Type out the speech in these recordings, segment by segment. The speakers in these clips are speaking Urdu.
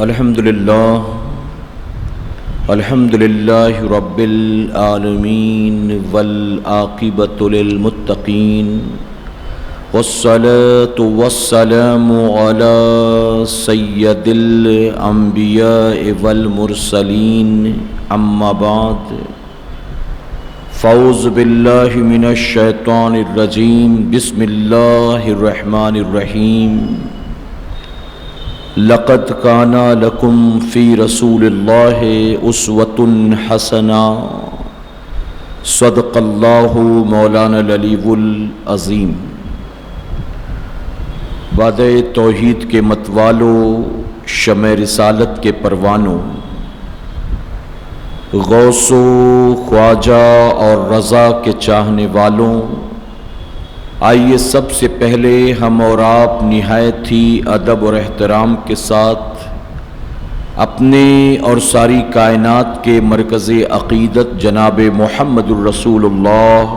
الحمد للہ رب العالمین والعاقبۃ للمتقین والصلاة والسلام علی سید الانبیاء والمرسلین اما بعد فاعوذ باللہ من الشیطان الرجیم بسم اللہ الرحمن الرحیم لقد کان لکم فی رسول اللہ اسوۃ حسنہ صدق اللہ مولانا العلی العظیم۔ وعدہ توحید کے متوالوں، شمع رسالت کے پروانوں، غوث و خواجہ اور رضا کے چاہنے والوں، آئیے سب سے پہلے ہم اور آپ نہایت ہی ادب اور احترام کے ساتھ اپنے اور ساری کائنات کے مرکز عقیدت جناب محمد الرسول اللہ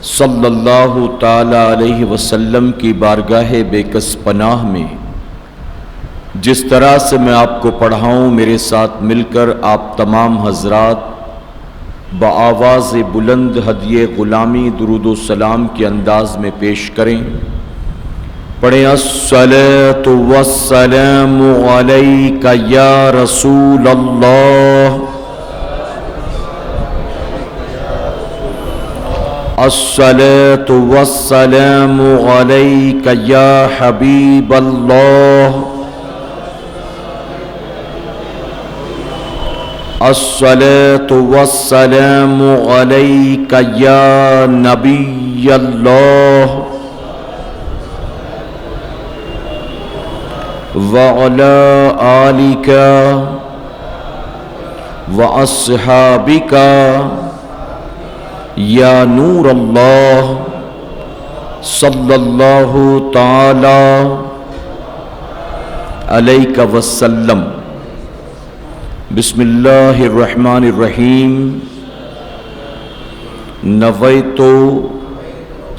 صلی اللہ تعالی علیہ وسلم کی بارگاہ بے کس پناہ میں جس طرح سے میں آپ کو پڑھاؤں میرے ساتھ مل کر آپ تمام حضرات بآواز بلند ہدیہ غلامی درود و سلام کے انداز میں پیش کریں۔ پڑھیں الصلاۃ والسلام علیک یا رسول اللہ، الصلاۃ والسلام علیک یا حبیب اللہ، الصلاۃ والسلام علیک یا نبی اللہ وعلی آلک واصحابک یا نور اللہ صلی اللہ تعالی علیک وسلم۔ بسم اللہ الرحمن الرحیم۔ نویت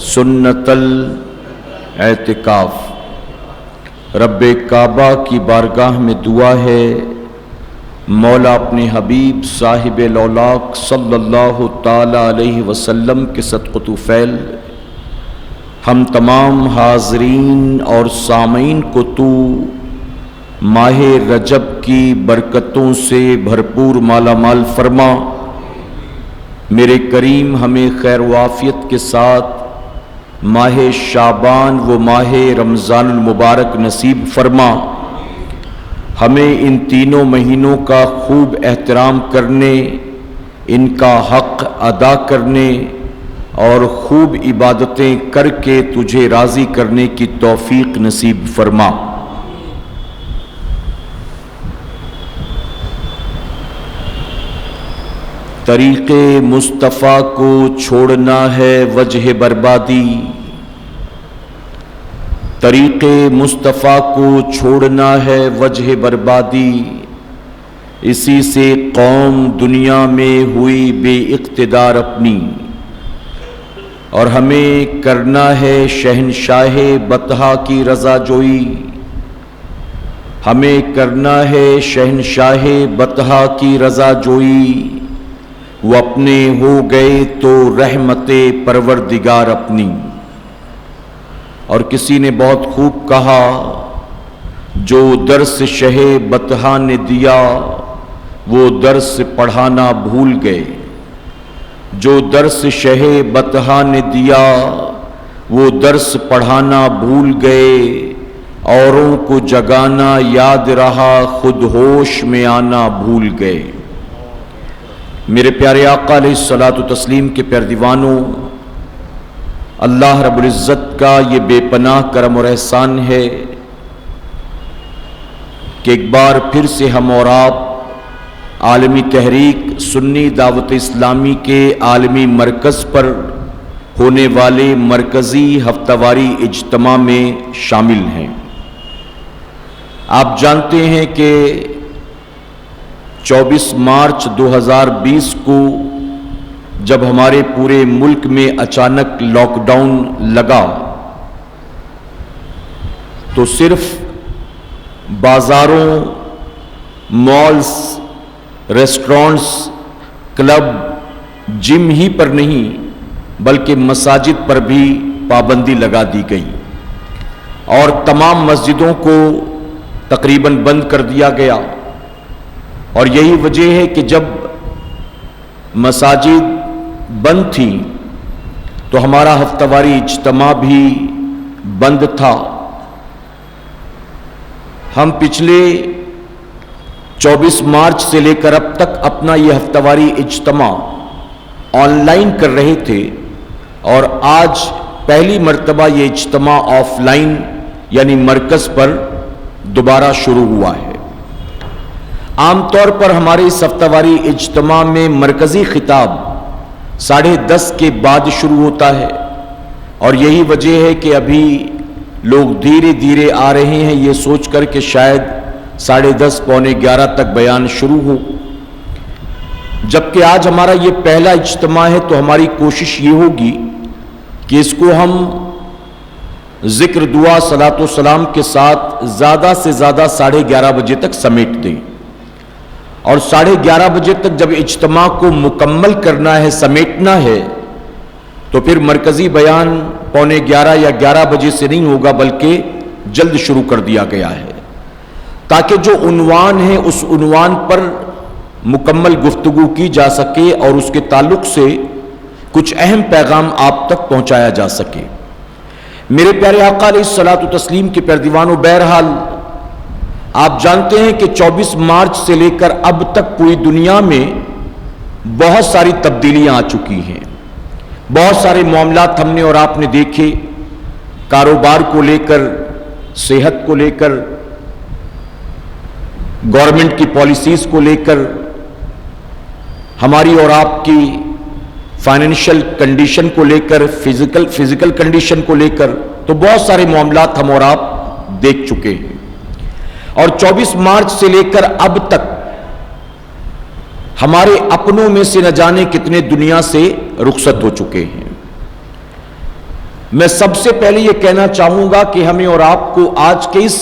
سنت الاعتکاف۔ رب کعبہ کی بارگاہ میں دعا ہے مولا اپنے حبیب صاحب لولاک صلی اللہ تعالی علیہ وسلم کے صدقۃ فعل ہم تمام حاضرین اور سامعین کو تو ماہ رجب کی برکتوں سے بھرپور مالا مال فرما۔ میرے کریم ہمیں خیر و عافیت کے ساتھ ماہ شعبان و ماہ رمضان المبارک نصیب فرما۔ ہمیں ان تینوں مہینوں کا خوب احترام کرنے، ان کا حق ادا کرنے اور خوب عبادتیں کر کے تجھے راضی کرنے کی توفیق نصیب فرما۔ طریق مصطفیٰ کو چھوڑنا ہے وجہ بربادی، طریق مصطفیٰ کو چھوڑنا ہے وجہ بربادی، اسی سے قوم دنیا میں ہوئی بے اقتدار اپنی، اور ہمیں کرنا ہے شہنشاہ بطحا کی رضا جوئی، ہمیں کرنا ہے شہنشاہ بطحا کی رضا جوئی، وہ اپنے ہو گئے تو رحمت پروردگار اپنی۔ اور کسی نے بہت خوب کہا جو درس شہ بطحا نے دیا وہ درس پڑھانا بھول گئے، جو درس شہ بطحا نے دیا وہ درس پڑھانا بھول گئے، اوروں کو جگانا یاد رہا خود ہوش میں آنا بھول گئے۔ میرے پیارے آقا علیہ الصلاۃ والتسلیم کے پیارے دیوانوں، اللہ رب العزت کا یہ بے پناہ کرم اور احسان ہے کہ ایک بار پھر سے ہم اور آپ عالمی تحریک سنی دعوت اسلامی کے عالمی مرکز پر ہونے والے مرکزی ہفتہ واری اجتماع میں شامل ہیں۔ آپ جانتے ہیں کہ 24 مارچ 2020 کو جب ہمارے پورے ملک میں اچانک لاک ڈاؤن لگا تو صرف بازاروں مالز، ریسٹورانٹس، کلب، جم ہی پر نہیں بلکہ مساجد پر بھی پابندی لگا دی گئی اور تمام مسجدوں کو تقریباً بند کر دیا گیا. اور یہی وجہ ہے کہ جب مساجد بند تھیں تو ہمارا ہفتہ واری اجتماع بھی بند تھا. ہم پچھلے 24 مارچ سے لے کر اب تک اپنا یہ ہفتہ واری اجتماع آن لائن کر رہے تھے اور آج پہلی مرتبہ یہ اجتماع آف لائن یعنی مرکز پر دوبارہ شروع ہوا ہے. عام طور پر ہمارے اس ہفتہ واری اجتماع میں مرکزی خطاب 10:30 کے بعد شروع ہوتا ہے اور یہی وجہ ہے کہ ابھی لوگ دھیرے دھیرے آ رہے ہیں یہ سوچ کر کہ شاید 10:30 پونے 11 تک بیان شروع ہو. جبکہ آج ہمارا یہ پہلا اجتماع ہے تو ہماری کوشش یہ ہوگی کہ اس کو ہم ذکر، دعا، صلاۃ و سلام کے ساتھ زیادہ سے زیادہ 11:30 بجے تک سمیٹ دیں اور 11:30 بجے تک جب اجتماع کو مکمل کرنا ہے، سمیٹنا ہے، تو پھر مرکزی بیان پونے 11 یا 11 بجے سے نہیں ہوگا بلکہ جلد شروع کر دیا گیا ہے تاکہ جو عنوان ہے اس عنوان پر مکمل گفتگو کی جا سکے اور اس کے تعلق سے کچھ اہم پیغام آپ تک پہنچایا جا سکے. میرے پیارے آقا علیہ الصلوۃ والتسلیم کے پیردیوانوں، بہرحال آپ جانتے ہیں کہ 24 مارچ سے لے کر اب تک پوری دنیا میں بہت ساری تبدیلیاں آ چکی ہیں. بہت سارے معاملات ہم نے اور آپ نے دیکھے، کاروبار کو لے کر، صحت کو لے کر، گورنمنٹ کی پالیسیز کو لے کر، ہماری اور آپ کی فائنینشل کنڈیشن کو لے کر، فزیکل کنڈیشن کو لے کر، تو بہت سارے معاملات ہم اور آپ دیکھ چکے ہیں. اور 24 مارچ سے لے کر اب تک ہمارے اپنوں میں سے نہ جانے کتنے دنیا سے رخصت ہو چکے ہیں. میں سب سے پہلے یہ کہنا چاہوں گا کہ ہمیں اور آپ کو آج کے اس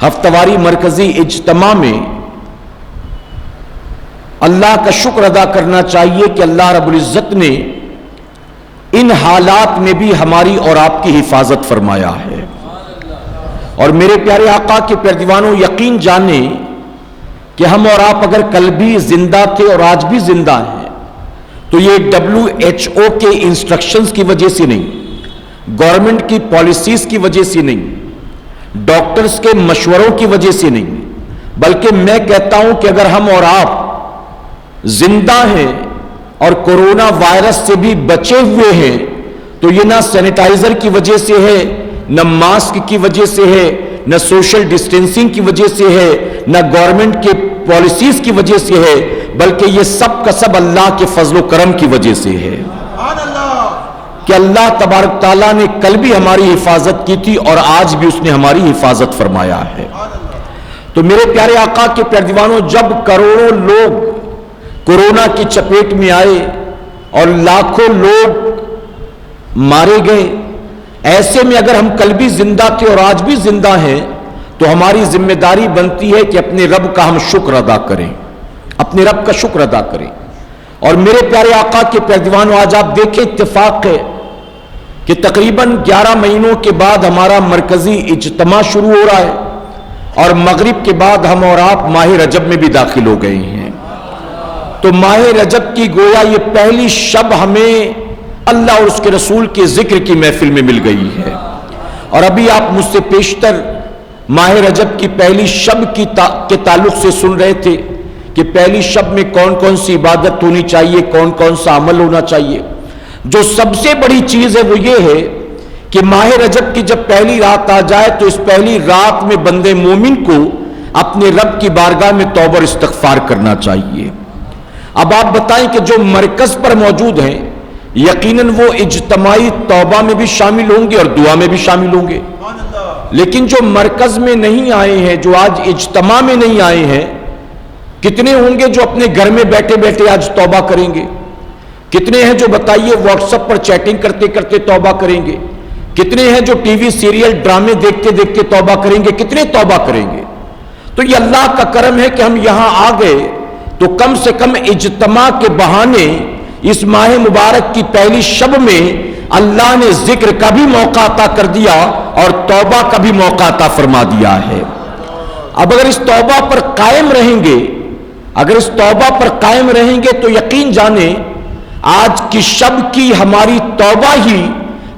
ہفتہ واری مرکزی اجتماع میں اللہ کا شکر ادا کرنا چاہیے کہ اللہ رب العزت نے ان حالات میں بھی ہماری اور آپ کی حفاظت فرمایا ہے. اور میرے پیارے آقا کے پیردیوانوں، یقین جانیں کہ ہم اور آپ اگر کل بھی زندہ تھے اور آج بھی زندہ ہیں تو یہ WHO کے انسٹرکشنز کی وجہ سے نہیں، گورنمنٹ کی پالیسیز کی وجہ سے نہیں، ڈاکٹرز کے مشوروں کی وجہ سے نہیں، بلکہ میں کہتا ہوں کہ اگر ہم اور آپ زندہ ہیں اور کورونا وائرس سے بھی بچے ہوئے ہیں تو یہ نہ سینیٹائزر کی وجہ سے ہے، نہ ماسک کی وجہ سے ہے، نہ سوشل ڈسٹینسنگ کی وجہ سے ہے، نہ گورنمنٹ کے پالیسیز کی وجہ سے ہے، بلکہ یہ سب کا سب اللہ کے فضل و کرم کی وجہ سے ہے کہ اللہ تبارک تعالیٰ نے کل بھی ہماری حفاظت کی تھی اور آج بھی اس نے ہماری حفاظت فرمایا ہے. تو میرے پیارے آقا کے پیردیوانوں، جب کروڑوں لوگ کورونا کی چپیٹ میں آئے اور لاکھوں لوگ مارے گئے، ایسے میں اگر ہم کل بھی زندہ تھے اور آج بھی زندہ ہیں تو ہماری ذمہ داری بنتی ہے کہ اپنے رب کا ہم شکر ادا کریں، اپنے رب کا شکر ادا کریں. اور میرے پیارے آقا کے پیردیوانوں، آج آپ دیکھیں اتفاق ہے کہ تقریباً 11 مہینوں کے بعد ہمارا مرکزی اجتماع شروع ہو رہا ہے اور مغرب کے بعد ہم اور آپ ماہ رجب میں بھی داخل ہو گئے ہیں. تو ماہ رجب کی گویا یہ پہلی شب ہمیں اللہ اور اس کے رسول کے ذکر کی محفل میں مل گئی ہے. اور ابھی آپ مجھ سے پیشتر ماہ رجب کی پہلی شب کے تعلق سے سن رہے تھے کہ پہلی شب میں کون کون سی عبادت ہونی چاہیے، کون کون سا عمل ہونا چاہیے. جو سب سے بڑی چیز ہے وہ یہ ہے کہ ماہ رجب کی جب پہلی رات آ جائے تو اس پہلی رات میں بندے مومن کو اپنے رب کی بارگاہ میں توبہ اور استغفار کرنا چاہیے. اب آپ بتائیں کہ جو مرکز پر موجود ہیں یقیناً وہ اجتماعی توبہ میں بھی شامل ہوں گے اور دعا میں بھی شامل ہوں گے، لیکن جو مرکز میں نہیں آئے ہیں، جو آج اجتماع میں نہیں آئے ہیں، کتنے ہوں گے جو اپنے گھر میں بیٹھے بیٹھے آج توبہ کریں گے؟ کتنے ہیں جو بتائیے واٹس ایپ پر چیٹنگ کرتے کرتے توبہ کریں گے؟ کتنے ہیں جو ٹی وی سیریل ڈرامے دیکھتے دیکھتے توبہ کریں گے؟ کتنے توبہ کریں گے؟ تو یہ اللہ کا کرم ہے کہ ہم یہاں آ گئے، تو کم سے کم اجتماع کے بہانے اس ماہ مبارک کی پہلی شب میں اللہ نے ذکر کا بھی موقع عطا کر دیا اور توبہ کا بھی موقع عطا فرما دیا ہے۔ اب اگر اس توبہ پر قائم رہیں گے، اگر اس توبہ پر قائم رہیں گے تو یقین جانیں آج کی شب کی ہماری توبہ ہی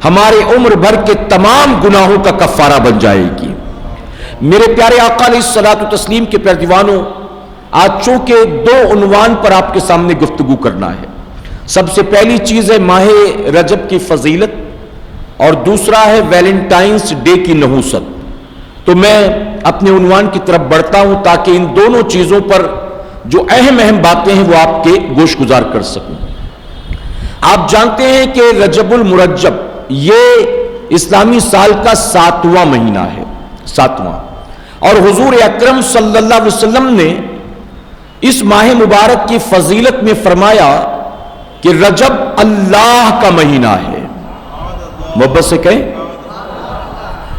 ہمارے عمر بھر کے تمام گناہوں کا کفارہ بن جائے گی۔ میرے پیارے آقا علیہ الصلوۃ والتسلیم کے پیارے دیوانوں، آج چونکہ دو عنوان پر آپ کے سامنے گفتگو کرنا ہے۔ سب سے پہلی چیز ہے ماہ رجب کی فضیلت، اور دوسرا ہے ویلنٹائنس ڈے کی نحوست۔ تو میں اپنے عنوان کی طرف بڑھتا ہوں تاکہ ان دونوں چیزوں پر جو اہم باتیں ہیں وہ آپ کے گوش گزار کر سکوں۔ آپ جانتے ہیں کہ رجب المرجب یہ اسلامی سال کا 7واں مہینہ ہے، 7واں، اور حضور اکرم صلی اللہ علیہ وسلم نے اس ماہ مبارک کی فضیلت میں فرمایا کہ رجب اللہ کا مہینہ ہے۔ محبت سے کہیں۔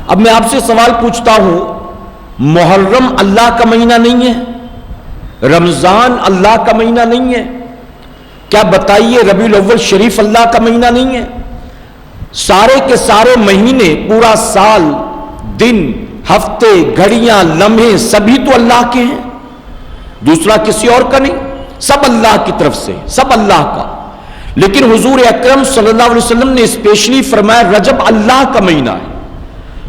اب میں آپ سے سوال پوچھتا ہوں، محرم اللہ کا مہینہ نہیں ہے؟ رمضان اللہ کا مہینہ نہیں ہے؟ کیا بتائیے ربیع الاول شریف اللہ کا مہینہ نہیں ہے؟ سارے کے سارے مہینے، پورا سال، دن، ہفتے، گھڑیاں، لمحے سبھی تو اللہ کے ہیں، دوسرا کسی اور کا نہیں، سب اللہ کی طرف سے، سب اللہ کا۔ لیکن حضور اکرم صلی اللہ علیہ وسلم نے اسپیشلی فرمایا رجب اللہ کا مہینہ ہے۔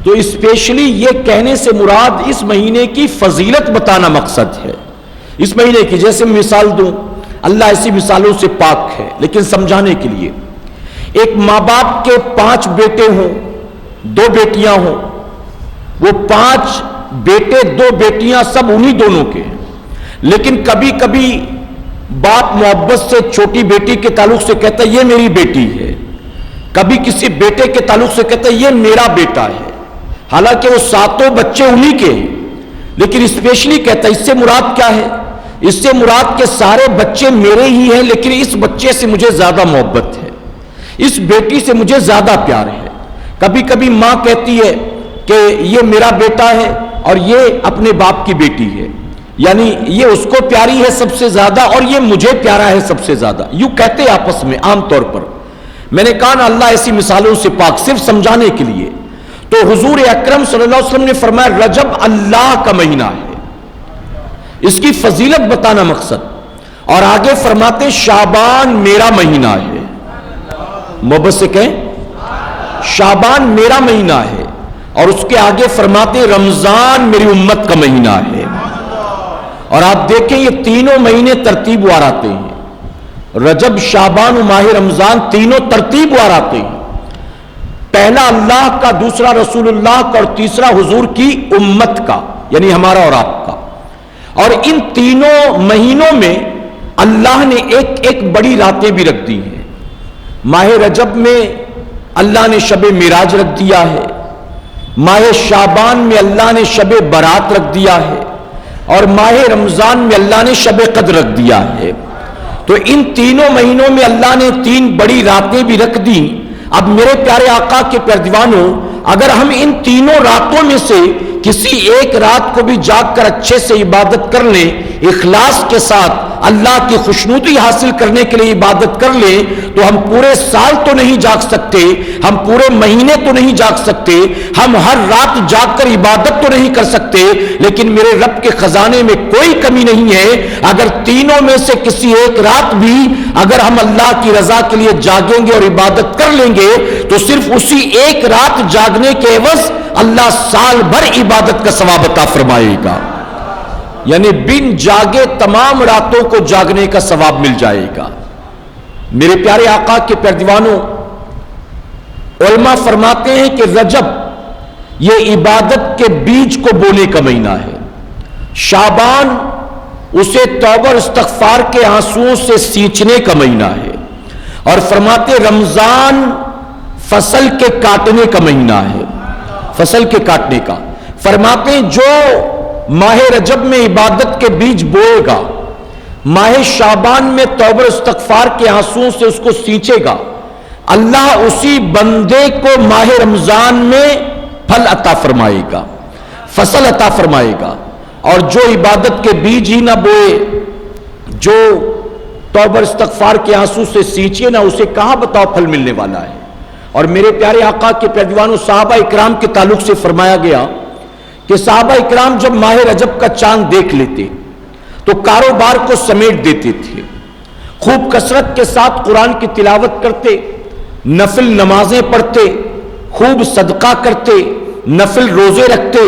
تو اسپیشلی یہ کہنے سے مراد اس مہینے کی فضیلت بتانا مقصد ہے۔ اس مہینے کی جیسے مثال دوں، اللہ ایسی مثالوں سے پاک ہے، لیکن سمجھانے کے لیے ایک ماں باپ کے 5 بیٹے ہوں، 2 بیٹیاں ہوں، وہ 5 بیٹے 2 بیٹیاں سب انہی دونوں کے ہیں، لیکن کبھی کبھی باپ محبت سے چھوٹی بیٹی کے تعلق سے کہتا ہے یہ میری بیٹی ہے، کبھی کسی بیٹے کے تعلق سے کہتا ہے یہ میرا بیٹا ہے، حالانکہ وہ 7 بچے انہی کے ہیں، لیکن اسپیشلی کہتا ہے اس سے مراد کیا ہے؟ اس سے مراد کہ سارے بچے میرے ہی ہیں، لیکن اس بچے سے مجھے زیادہ محبت ہے، اس بیٹی سے مجھے زیادہ پیار ہے۔ کبھی کبھی ماں کہتی ہے کہ یہ میرا بیٹا ہے اور یہ اپنے باپ کی بیٹی ہے، یعنی یہ اس کو پیاری ہے سب سے زیادہ اور یہ مجھے پیارا ہے سب سے زیادہ، یوں کہتے آپس میں عام طور پر۔ میں نے کہا نا اللہ ایسی مثالوں سے پاک، صرف سمجھانے کے لیے۔ تو حضور اکرم صلی اللہ علیہ وسلم نے فرمایا رجب اللہ کا مہینہ ہے، اس کی فضیلت بتانا مقصد، اور آگے فرماتے شعبان میرا مہینہ ہے۔ محبت سے کہیں، شعبان میرا مہینہ ہے، اور اس کے آگے فرماتے رمضان میری امت کا مہینہ ہے۔ اور آپ دیکھیں یہ تینوں مہینے ترتیب وار آتے ہیں، رجب، شعبان و ماہ رمضان تینوں ترتیب وار آتے ہیں، پہلا اللہ کا، دوسرا رسول اللہ کا، اور تیسرا حضور کی امت کا، یعنی ہمارا اور آپ کا۔ اور ان تینوں مہینوں میں اللہ نے ایک ایک بڑی راتیں بھی رکھ دی ہیں۔ ماہ رجب میں اللہ نے شب معراج رکھ دیا ہے، ماہ شعبان میں اللہ نے شب برات رکھ دیا ہے، اور ماہ رمضان میں اللہ نے شب قدر رکھ دیا ہے۔ تو ان تینوں مہینوں میں اللہ نے 3 بڑی راتیں بھی رکھ دی۔ اب میرے پیارے آقا کے پیارے دیوانوں، اگر ہم ان تینوں راتوں میں سے کسی ایک رات کو بھی جاگ کر اچھے سے عبادت کر لیں، اخلاص کے ساتھ اللہ کی خوشنودی حاصل کرنے کے لیے عبادت کر لیں، تو ہم پورے سال تو نہیں جاگ سکتے، ہم پورے مہینے تو نہیں جاگ سکتے، ہم ہر رات جاگ کر عبادت تو نہیں کر سکتے، لیکن میرے رب کے خزانے میں کوئی کمی نہیں ہے۔ اگر تینوں میں سے کسی ایک رات بھی اگر ہم اللہ کی رضا کے لیے جاگیں گے اور عبادت کر لیں گے، تو صرف اسی ایک رات جاگنے کے عوض اللہ سال بھر عبادت کا ثواب عطا فرمائے گا، یعنی بن جاگے تمام راتوں کو جاگنے کا ثواب مل جائے گا۔ میرے پیارے آقا کے پیارے دیوانوں، علماء فرماتے ہیں کہ رجب یہ عبادت کے بیج کو بونے کا مہینہ ہے، شعبان اسے توبہ اور استغفار کے آنسوؤں سے سینچنے کا مہینہ ہے، اور فرماتے رمضان فصل کے کاٹنے کا مہینہ ہے، فصل کے کاٹنے کا۔ فرماتے ہیں جو ماہ رجب میں عبادت کے بیج بوئے گا، ماہ شعبان میں توبہ استغفار کے آنسوؤں سے اس کو سینچے گا، اللہ اسی بندے کو ماہ رمضان میں پھل عطا فرمائے گا، فصل عطا فرمائے گا۔ اور جو عبادت کے بیج ہی نہ بوئے، جو توبہ استغفار کے آنسو سے سینچے نہ، اسے کہاں بتاؤ پھل ملنے والا ہے۔ اور میرے پیارے آقا کے پیارے دیوانوں، صحابہ اکرام کے تعلق سے فرمایا گیا کہ صحابہ اکرام جب ماہ رجب کا چاند دیکھ لیتے تو کاروبار کو سمیٹ دیتے تھے، خوب کثرت کے ساتھ قرآن کی تلاوت کرتے، نفل نمازیں پڑھتے، خوب صدقہ کرتے، نفل روزے رکھتے،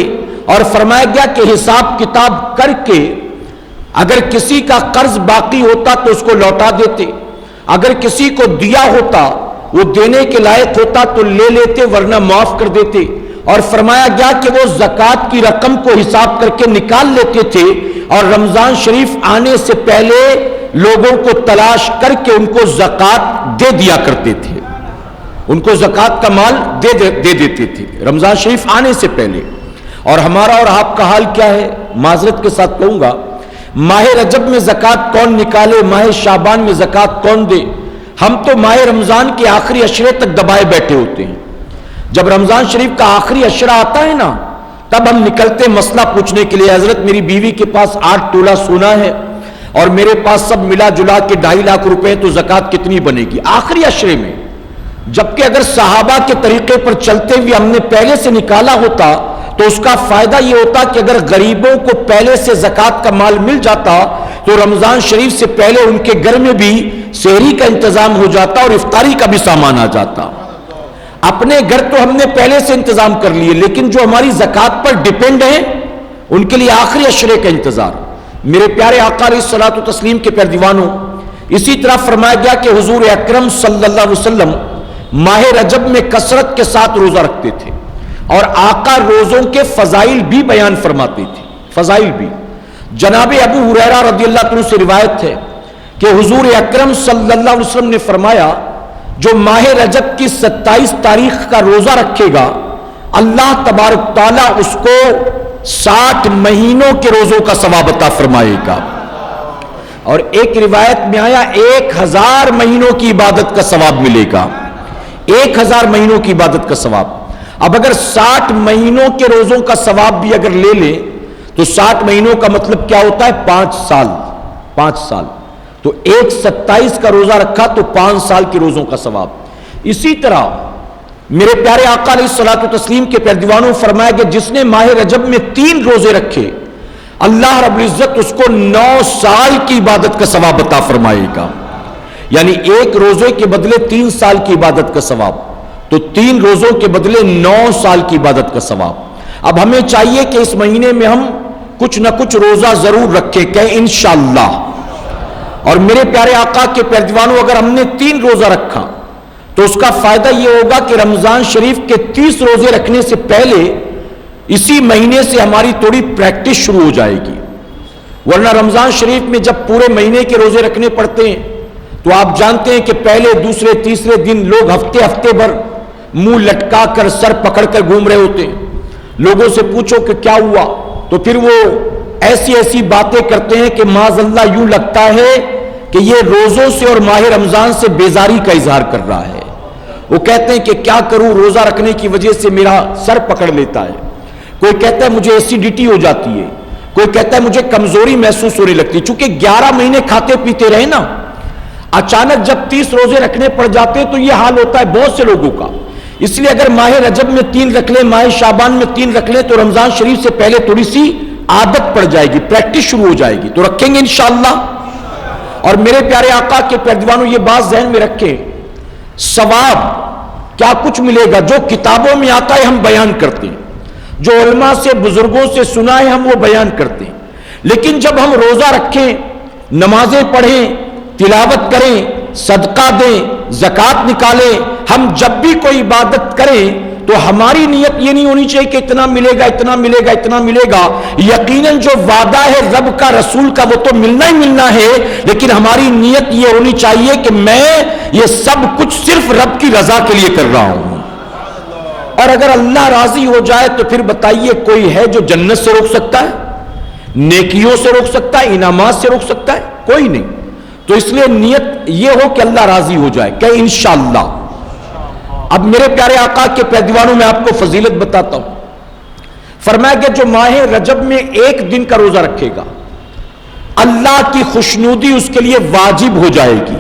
اور فرمایا گیا کہ حساب کتاب کر کے اگر کسی کا قرض باقی ہوتا تو اس کو لوٹا دیتے، اگر کسی کو دیا ہوتا وہ دینے کے لائق ہوتا تو لے لیتے ورنہ معاف کر دیتے، اور فرمایا گیا کہ وہ زکوٰۃ کی رقم کو حساب کر کے نکال لیتے تھے، اور رمضان شریف آنے سے پہلے لوگوں کو تلاش کر کے ان کو زکوٰۃ دے دیا کرتے تھے، ان کو زکوٰۃ کا مال دے دیتے تھے رمضان شریف آنے سے پہلے۔ اور ہمارا اور آپ کا حال کیا ہے؟ معذرت کے ساتھ کہوں گا، ماہ رجب میں زکوٰۃ کون نکالے، ماہ شعبان میں زکوٰۃ کون دے؟ ہم تو ماہ رمضان کے آخری عشرے تک دبائے بیٹھے ہوتے ہیں، جب رمضان شریف کا آخری عشرہ آتا ہے نا تب ہم نکلتے مسئلہ پوچھنے کے لیے، حضرت میری بیوی کے پاس 8 تولہ سونا ہے اور میرے پاس سب ملا جلا کے 2.5 لاکھ روپے، تو زکوٰۃ کتنی بنے گی آخری عشرے میں؟ جبکہ اگر صحابہ کے طریقے پر چلتے ہوئے ہم نے پہلے سے نکالا ہوتا تو اس کا فائدہ یہ ہوتا کہ اگر غریبوں کو پہلے سے زکوٰۃ کا مال مل جاتا تو رمضان شریف سے پہلے ان کے گھر میں بھی سحری کا انتظام ہو جاتا اور افطاری کا بھی سامان آ جاتا۔ اپنے گھر تو ہم نے پہلے سے انتظام کر لیے، لیکن جو ہماری زکوٰۃ پر ڈیپینڈ ہیں ان کے لیے آخری عشرے کا انتظار۔ میرے پیارے آقا علیہ الصلوۃ والتسلیم کے پیارے دیوانوں، اسی طرح فرمایا گیا کہ حضور اکرم صلی اللہ علیہ وسلم ماہ رجب میں کثرت کے ساتھ روزہ رکھتے تھے، اور آقا روزوں کے فضائل بھی بیان فرماتے تھے، فضائل بھی۔ جناب ابو ہریرہ رضی اللہ عنہ سے روایت ہے کہ حضور اکرم صلی اللہ علیہ وسلم نے فرمایا، جو ماہ رجب کی 27 تاریخ کا روزہ رکھے گا اللہ تبارک تعالیٰ اس کو 60 مہینوں کے روزوں کا ثواب عطا فرمائے گا، اور ایک روایت میں آیا 1000 مہینوں کی عبادت کا ثواب ملے گا، 1000 مہینوں کی عبادت کا ثواب۔ اب اگر 60 مہینوں کے روزوں کا ثواب بھی اگر لے لیں تو 60 مہینوں کا مطلب کیا ہوتا ہے؟ 5 سال، 5 سال، تو 27 کا روزہ رکھا تو 5 سال کے روزوں کا ثواب۔ اسی طرح میرے پیارے آقا علیہ الصلوۃ والتسلیم کے پیارے دیوانوں، فرمایا کہ جس نے ماہ رجب میں 3 روزے رکھے اللہ رب العزت اس کو 9 سال کی عبادت کا ثواب عطا فرمائے گا، یعنی ایک روزے کے بدلے 3 سال کی عبادت کا ثواب، تو 3 روزوں کے بدلے 9 سال کی عبادت کا ثواب۔ اب ہمیں چاہیے کہ اس مہینے میں ہم کچھ نہ کچھ روزہ ضرور رکھیں، کہ انشاءاللہ۔ اور میرے پیارے آقا کے پیارے دیوانوں، اگر ہم نے 3 روزہ رکھا تو اس کا فائدہ یہ ہوگا کہ رمضان شریف کے 30 روزے رکھنے سے پہلے اسی مہینے سے ہماری تھوڑی پریکٹس شروع ہو جائے گی، ورنہ رمضان شریف میں جب پورے مہینے کے روزے رکھنے پڑتے ہیں تو آپ جانتے ہیں کہ پہلے دوسرے تیسرے دن لوگ ہفتے بھر منہ لٹکا کر سر پکڑ کر گھوم رہے ہوتے ہیں، لوگوں سے پوچھو کہ کیا ہوا تو پھر وہ ایسی باتیں کرتے ہیں کہ معاذ اللہ یوں لگتا ہے کہ یہ روزوں سے اور ماہ رمضان سے بیزاری کا اظہار کر رہا ہے۔ وہ کہتے ہیں کہ کیا کروں، روزہ رکھنے کی وجہ سے میرا سر پکڑ لیتا ہے، کوئی کہتا ہے مجھے ایسیڈیٹی ہو جاتی ہے، کوئی کہتا ہے مجھے کمزوری محسوس ہونے لگتی ہے، چونکہ 11 مہینے کھاتے پیتے رہے نا، اچانک جب 30 روزے رکھنے پڑ جاتے ہیں تو یہ حال ہوتا ہے بہت سے لوگوں کا۔ اس لیے اگر ماہ رجب میں 3 رکھ لیں، ماہ شعبان میں 3 رکھ لیں تو رمضان شریف سے پہلے تھوڑی سی عادت پڑ جائے گی، پریکٹس شروع ہو جائے گی، تو رکھیں گے انشاءاللہ۔ اور میرے پیارے آقا کے پیارے دیوانوں، یہ بات ذہن میں رکھیں، ثواب کیا کچھ ملے گا جو کتابوں میں آتا ہے ہم بیان کرتے ہیں، جو علماء سے بزرگوں سے سنا ہے ہم وہ بیان کرتے ہیں، لیکن جب ہم روزہ رکھیں، نمازیں پڑھیں، تلاوت کریں، صدقہ دیں، زکوٰۃ نکالیں، ہم جب بھی کوئی عبادت کریں تو ہماری نیت یہ نہیں ہونی چاہیے کہ اتنا ملے گا، اتنا ملے گا، اتنا ملے گا۔ یقیناً جو وعدہ ہے رب کا، رسول کا، وہ تو ملنا ہی ملنا ہے، لیکن ہماری نیت یہ ہونی چاہیے کہ میں یہ سب کچھ صرف رب کی رضا کے لیے کر رہا ہوں۔ اور اگر اللہ راضی ہو جائے تو پھر بتائیے کوئی ہے جو جنت سے روک سکتا ہے، نیکیوں سے روک سکتا ہے، انعامات سے روک سکتا ہے؟ کوئی نہیں۔ تو اس لیے نیت یہ ہو کہ اللہ راضی ہو جائے، کہ انشاءاللہ۔ اب میرے پیارے آقا کے پیارے دیوانوں میں آپ کو فضیلت بتاتا ہوں۔ فرمایا کہ جو ماہ رجب میں ایک دن کا روزہ رکھے گا اللہ کی خوشنودی اس کے لیے واجب ہو جائے گی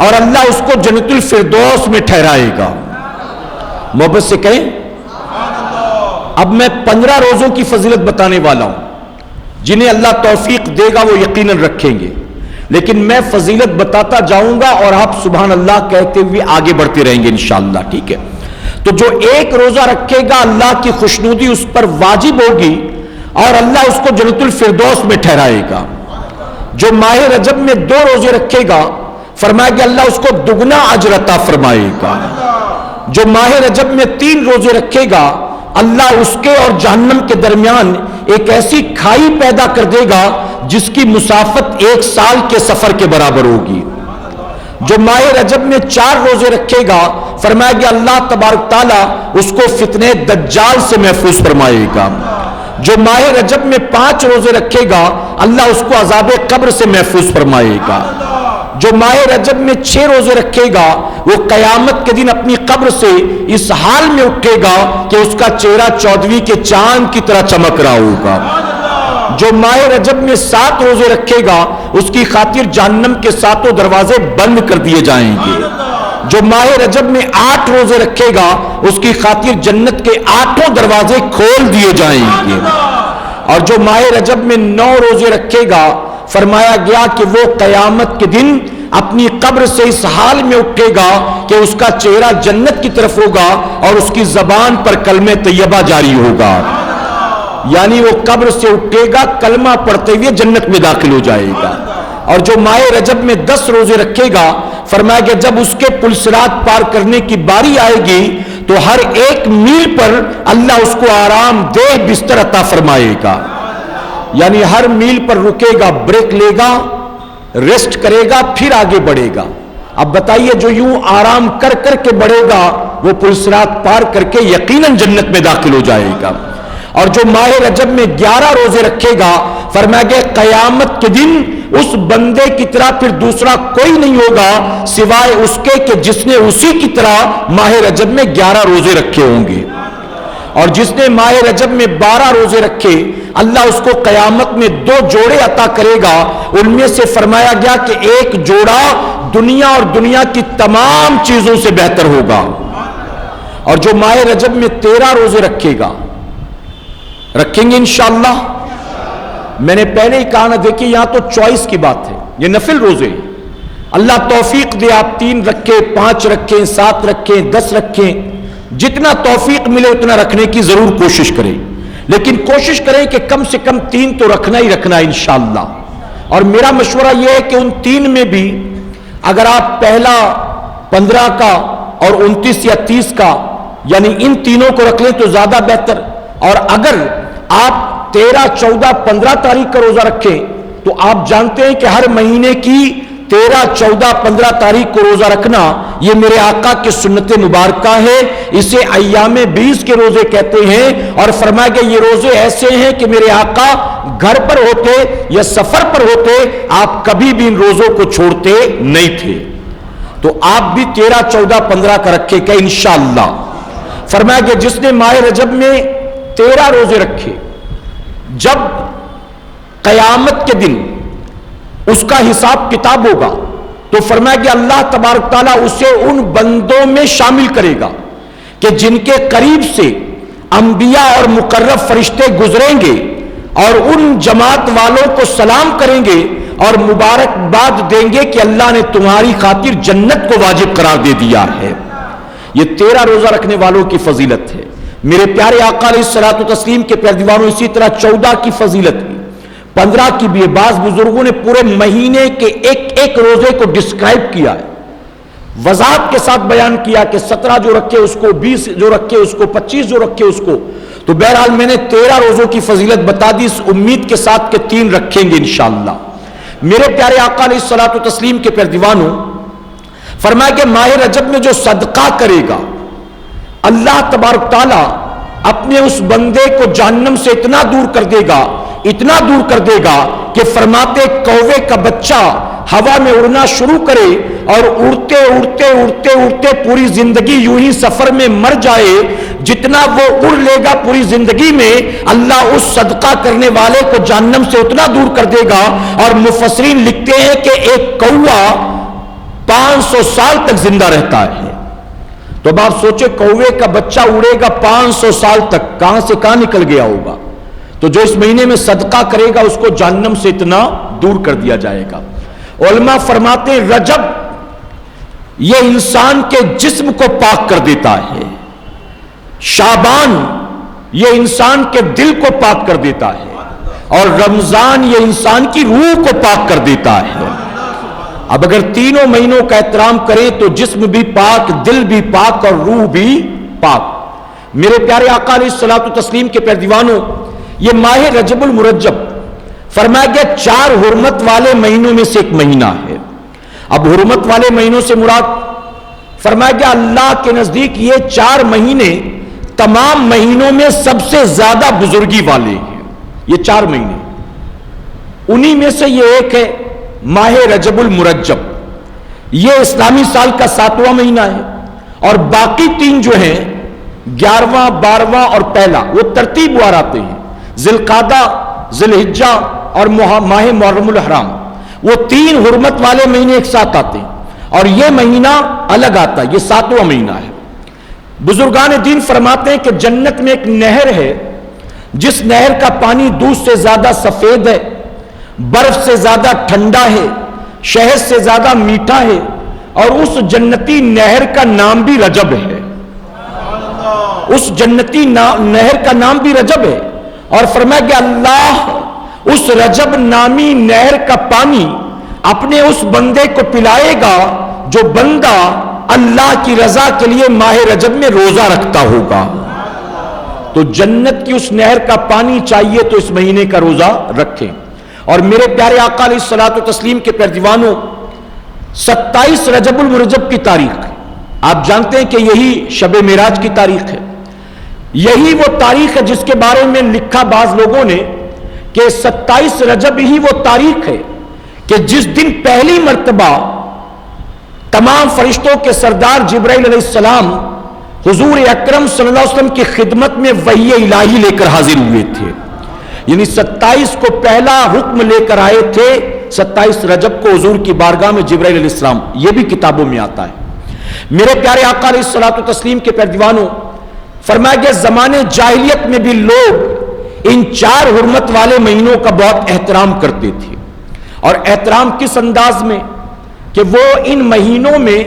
اور اللہ اس کو جنت الفردوس میں ٹھہرائے گا. محبت سے کہیں. اب میں 15 روزوں کی فضیلت بتانے والا ہوں جنہیں اللہ توفیق دے گا وہ یقیناً رکھیں گے، لیکن میں فضیلت بتاتا جاؤں گا اور آپ سبحان اللہ کہتے ہوئے آگے بڑھتے رہیں گے انشاءاللہ. ٹھیک ہے؟ تو جو ایک روزہ رکھے گا اللہ کی خوشنودی اس پر واجب ہوگی اور اللہ اس کو جنت الفردوس میں ٹھہرائے گا. جو ماہ رجب میں 2 روزے رکھے گا فرمایا کہ اللہ اس کو دگنا اجر عطا فرمائے گا. جو ماہ رجب میں 3 روزے رکھے گا اللہ اس کے اور جہنم کے درمیان ایک ایسی کھائی پیدا کر دے گا جس کی مسافت 1 سال کے سفر کے برابر ہوگی. جو ماہ رجب میں 4 روزے رکھے گا فرمایا کہ اللہ تبارک تعالیٰ اس کو فتنہ دجال سے محفوظ فرمائے گا. جو ماہ رجب میں 5 روزے رکھے گا اللہ اس کو عذاب قبر سے محفوظ فرمائے گا. جو ماہ رجب میں 6 روزے رکھے گا وہ قیامت کے دن اپنی قبر سے اس حال میں اٹھے گا کہ اس کا چہرہ 14ویں کے چاند کی طرح چمک رہا ہوگا. جو ماہ رجب میں 7 روزے رکھے گا اس کی خاطر جہنم کے 7 دروازے بند کر دیے جائیں گے. جو ماہ رجب میں 8 روزے رکھے گا اس کی خاطر جنت کے 8 دروازے کھول دیے جائیں گے. اور جو ماہ رجب میں 9 روزے رکھے گا فرمایا گیا کہ وہ قیامت کے دن اپنی قبر سے اس حال میں اٹھے گا کہ اس کا چہرہ جنت کی طرف ہوگا اور اس کی زبان پر کلمہ طیبہ جاری ہوگا. یعنی وہ قبر سے اٹھے گا کلمہ پڑھتے ہوئے جنت میں داخل ہو جائے گا. اور جو ماہ رجب میں 10 روزے رکھے گا فرمایا کہ جب اس کے پل صراط پار کرنے کی باری آئے گی تو ہر 1 میل پر اللہ اس کو آرام دہ بستر عطا فرمائے گا. یعنی ہر میل پر رکے گا، بریک لے گا، ریسٹ کرے گا، پھر آگے بڑھے گا. اب بتائیے جو یوں آرام کر کر کے بڑھے گا وہ پل صراط پار کر کے یقیناً جنت میں داخل ہو جائے گا. اور جو ماہ رجب میں 11 روزے رکھے گا فرمایا کہ قیامت کے دن اس بندے کی طرح پھر دوسرا کوئی نہیں ہوگا سوائے اس کے کہ جس نے اسی کی طرح ماہ رجب میں 11 روزے رکھے ہوں گے. اور جس نے ماہ رجب میں 12 روزے رکھے اللہ اس کو قیامت میں 2 جوڑے عطا کرے گا. ان میں سے فرمایا گیا کہ ایک جوڑا دنیا اور دنیا کی تمام چیزوں سے بہتر ہوگا. اور جو ماہ رجب میں 13 روزے رکھے گا، رکھیں گے انشاءاللہ. میں نے پہلے ہی کہا نا، دیکھیے یہاں تو چوائس کی بات ہے، یہ نفل روزے. اللہ توفیق دے آپ 3 رکھیں، 5 رکھیں، 7 رکھیں، 10 رکھیں، جتنا توفیق ملے اتنا رکھنے کی ضرور کوشش کریں. لیکن کوشش کریں کہ کم سے کم 3 تو رکھنا ہی رکھنا ہے انشاءاللہ. اور میرا مشورہ یہ ہے کہ ان 3 میں بھی اگر آپ پہلا 15 کا اور 29 یا 30 کا یعنی ان تینوں کو رکھ لیں تو زیادہ بہتر. اور اگر آپ 13، 14، 15 تاریخ کا روزہ رکھیں تو آپ جانتے ہیں کہ ہر مہینے کی 13، 14، 15 تاریخ کو روزہ رکھنا یہ میرے آقا کی سنت مبارکہ ہے. اسے ایام 20 کے روزے کہتے ہیں. اور فرمایا کہ یہ روزے ایسے ہیں کہ میرے آقا گھر پر ہوتے یا سفر پر ہوتے آپ کبھی بھی ان روزوں کو چھوڑتے نہیں تھے. تو آپ بھی 13، 14، 15 کا رکھے کہ انشاءاللہ. فرمایا کہ جس نے ماہ رجب میں 13 روزے رکھے جب قیامت کے دن اس کا حساب کتاب ہوگا تو فرمایا کہ اللہ تبارک تعالیٰ اسے ان بندوں میں شامل کرے گا کہ جن کے قریب سے انبیاء اور مقرب فرشتے گزریں گے اور ان جماعت والوں کو سلام کریں گے اور مبارکباد دیں گے کہ اللہ نے تمہاری خاطر جنت کو واجب قرار دے دیا ہے. یہ 13 روزہ رکھنے والوں کی فضیلت ہے. میرے پیارے آقا علیہ الصلوۃ والتسلیم کے پیارے دیوانوں اسی طرح 14 کی فضیلت بھی، 15 کی بھی ہے. بعض بزرگوں نے پورے مہینے کے ایک روزے کو ڈسکرائب کیا ہے، وضاحت کے ساتھ بیان کیا کہ 17 جو رکھے اس کو، 20 جو رکھے اس کو، 25 جو رکھے اس کو. تو بہرحال میں نے 13 روزوں کی فضیلت بتا دی اس امید کے ساتھ کہ 3 رکھیں گے انشاءاللہ. میرے پیارے آقا علیہ الصلوۃ والتسلیم کے پیارے دیوانوں فرمایا کہ ماہ رجب میں جو صدقہ کرے گا اللہ تبارک تعالیٰ اپنے اس بندے کو جہنم سے اتنا دور کر دے گا، اتنا دور کر دے گا کہ فرماتے کوے کا بچہ ہوا میں اڑنا شروع کرے اور اڑتے اڑتے اڑتے اڑتے پوری زندگی یوں ہی سفر میں مر جائے. جتنا وہ اڑ لے گا پوری زندگی میں، اللہ اس صدقہ کرنے والے کو جہنم سے اتنا دور کر دے گا۔ اور مفسرین لکھتے ہیں کہ ایک کوہ 500 سال تک زندہ رہتا ہے۔ تو اب آپ سوچے کوے کا بچہ اڑے گا 500 سال تک، کہاں سے کہاں نکل گیا ہوگا؟ تو جو اس مہینے میں صدقہ کرے گا اس کو جہنم سے اتنا دور کر دیا جائے گا۔ علماء فرماتے ہیں رجب یہ انسان کے جسم کو پاک کر دیتا ہے، شعبان یہ انسان کے دل کو پاک کر دیتا ہے، اور رمضان یہ انسان کی روح کو پاک کر دیتا ہے۔ اب اگر تینوں مہینوں کا احترام کریں تو جسم بھی پاک، دل بھی پاک اور روح بھی پاک۔ میرے پیارے آقا علیہ الصلوۃ والتسلیم کے پیارے دیوانوں، یہ ماہ رجب المرجب فرمایا گیا 4 حرمت والے مہینوں میں سے ایک مہینہ ہے۔ اب حرمت والے مہینوں سے مراد فرمایا گیا اللہ کے نزدیک یہ 4 مہینے تمام مہینوں میں سب سے زیادہ بزرگی والے ہیں۔ یہ 4 مہینے، انہی میں سے یہ ایک ہے ماہ رجب المرجب۔ یہ اسلامی سال کا 7واں مہینہ ہے، اور باقی 3 جو ہیں 11واں، 12واں اور پہلا، وہ ترتیب وار آتے ہیں۔ ذی القعدہ، ذی الحجہ اور ماہ محرم الحرام، وہ 3 حرمت والے مہینے ایک ساتھ آتے ہیں، اور یہ مہینہ الگ آتا ہے، یہ 7واں مہینہ ہے۔ بزرگان دین فرماتے ہیں کہ جنت میں ایک نہر ہے جس نہر کا پانی دودھ سے زیادہ سفید ہے، برف سے زیادہ ٹھنڈا ہے، شہد سے زیادہ میٹھا ہے، اور اس جنتی نہر کا نام بھی رجب ہے۔ اس جنتی نہر کا نام بھی رجب ہے، اور فرمایا کہ اللہ اس رجب نامی نہر کا پانی اپنے اس بندے کو پلائے گا جو بندہ اللہ کی رضا کے لیے ماہ رجب میں روزہ رکھتا ہوگا۔ تو جنت کی اس نہر کا پانی چاہیے تو اس مہینے کا روزہ رکھیں۔ اور میرے پیارے آقا علیہ الصلوۃ والتسلیم کے پیارے دیوانوں، 27 رجب المرجب کی تاریخ، آپ جانتے ہیں کہ یہی شب معراج کی تاریخ ہے۔ یہی وہ تاریخ ہے جس کے بارے میں لکھا بعض لوگوں نے کہ 27 رجب ہی وہ تاریخ ہے کہ جس دن پہلی مرتبہ تمام فرشتوں کے سردار جبرائیل علیہ السلام حضور اکرم صلی اللہ علیہ وسلم کی خدمت میں وحی الہی لے کر حاضر ہوئے تھے۔ یعنی 27 کو پہلا حکم لے کر آئے تھے، 27 رجب کو حضور کی بارگاہ میں جبرائیل علیہ السلام، یہ بھی کتابوں میں آتا ہے۔ میرے پیارے آقا علیہ الصلوۃ والتسلیم کے پیارے دیوانوں، فرمایا گیا زمانے جاہلیت میں بھی لوگ ان 4 حرمت والے مہینوں کا بہت احترام کرتے تھے، اور احترام کس انداز میں کہ وہ ان مہینوں میں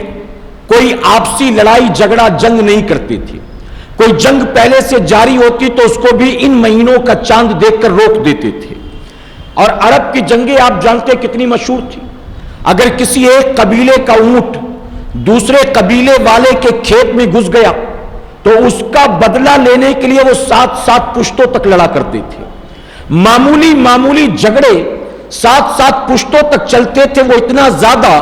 کوئی آپسی لڑائی جھگڑا جنگ نہیں کرتے تھے۔ کوئی جنگ پہلے سے جاری ہوتی تو اس کو بھی ان مہینوں کا چاند دیکھ کر روک دیتے تھے۔ اور عرب کی جنگیں آپ جانتے کتنی مشہور تھی۔ اگر کسی ایک قبیلے کا اونٹ دوسرے قبیلے والے کے کھیت میں گھس گیا تو اس کا بدلہ لینے کے لیے وہ 7 پشتوں تک لڑا کرتے تھے۔ معمولی جھگڑے 7 پشتوں تک چلتے تھے، وہ اتنا زیادہ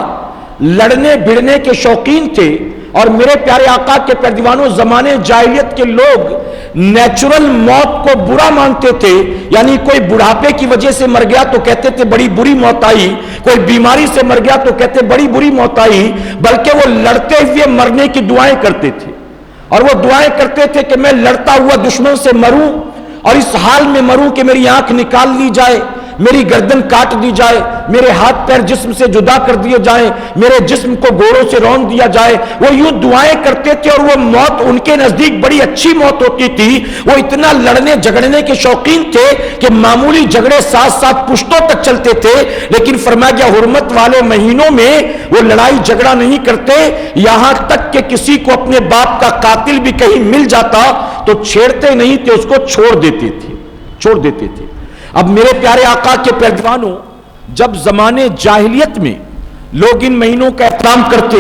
لڑنے بھڑنے کے شوقین تھے۔ اور میرے پیارے آقا کے پیارے دیوانوں، زمانے جاہلیت کے لوگ نیچرل موت کو برا مانتے تھے، یعنی کوئی بڑھاپے کی وجہ سے مر گیا تو کہتے تھے بڑی بری موت آئی، کوئی بیماری سے مر گیا تو کہتے بڑی بری موت آئی، بلکہ وہ لڑتے ہوئے مرنے کی دعائیں کرتے تھے۔ اور وہ دعائیں کرتے تھے کہ میں لڑتا ہوا دشمن سے مروں، اور اس حال میں مروں کہ میری آنکھ نکال لی جائے، میری گردن کاٹ دی جائے، میرے ہاتھ پیر جسم سے جدا کر دیے جائیں، میرے جسم کو گوڑوں سے رون دیا جائے۔ وہ یوں دعائیں کرتے تھے، اور وہ موت ان کے نزدیک بڑی اچھی موت ہوتی تھی۔ وہ اتنا لڑنے جھگڑنے کے شوقین تھے کہ معمولی جھگڑے 7 پشتوں تک چلتے تھے، لیکن فرمایا گیا حرمت والے مہینوں میں وہ لڑائی جھگڑا نہیں کرتے، یہاں تک کہ کسی کو اپنے باپ کا قاتل بھی کہیں مل جاتا تو چھیڑتے نہیں تھے، اس کو چھوڑ دیتے تھے۔ اب میرے پیارے آقا کے پیارے دیوانوں، جب زمانے جاہلیت میں لوگ ان مہینوں کا احترام کرتے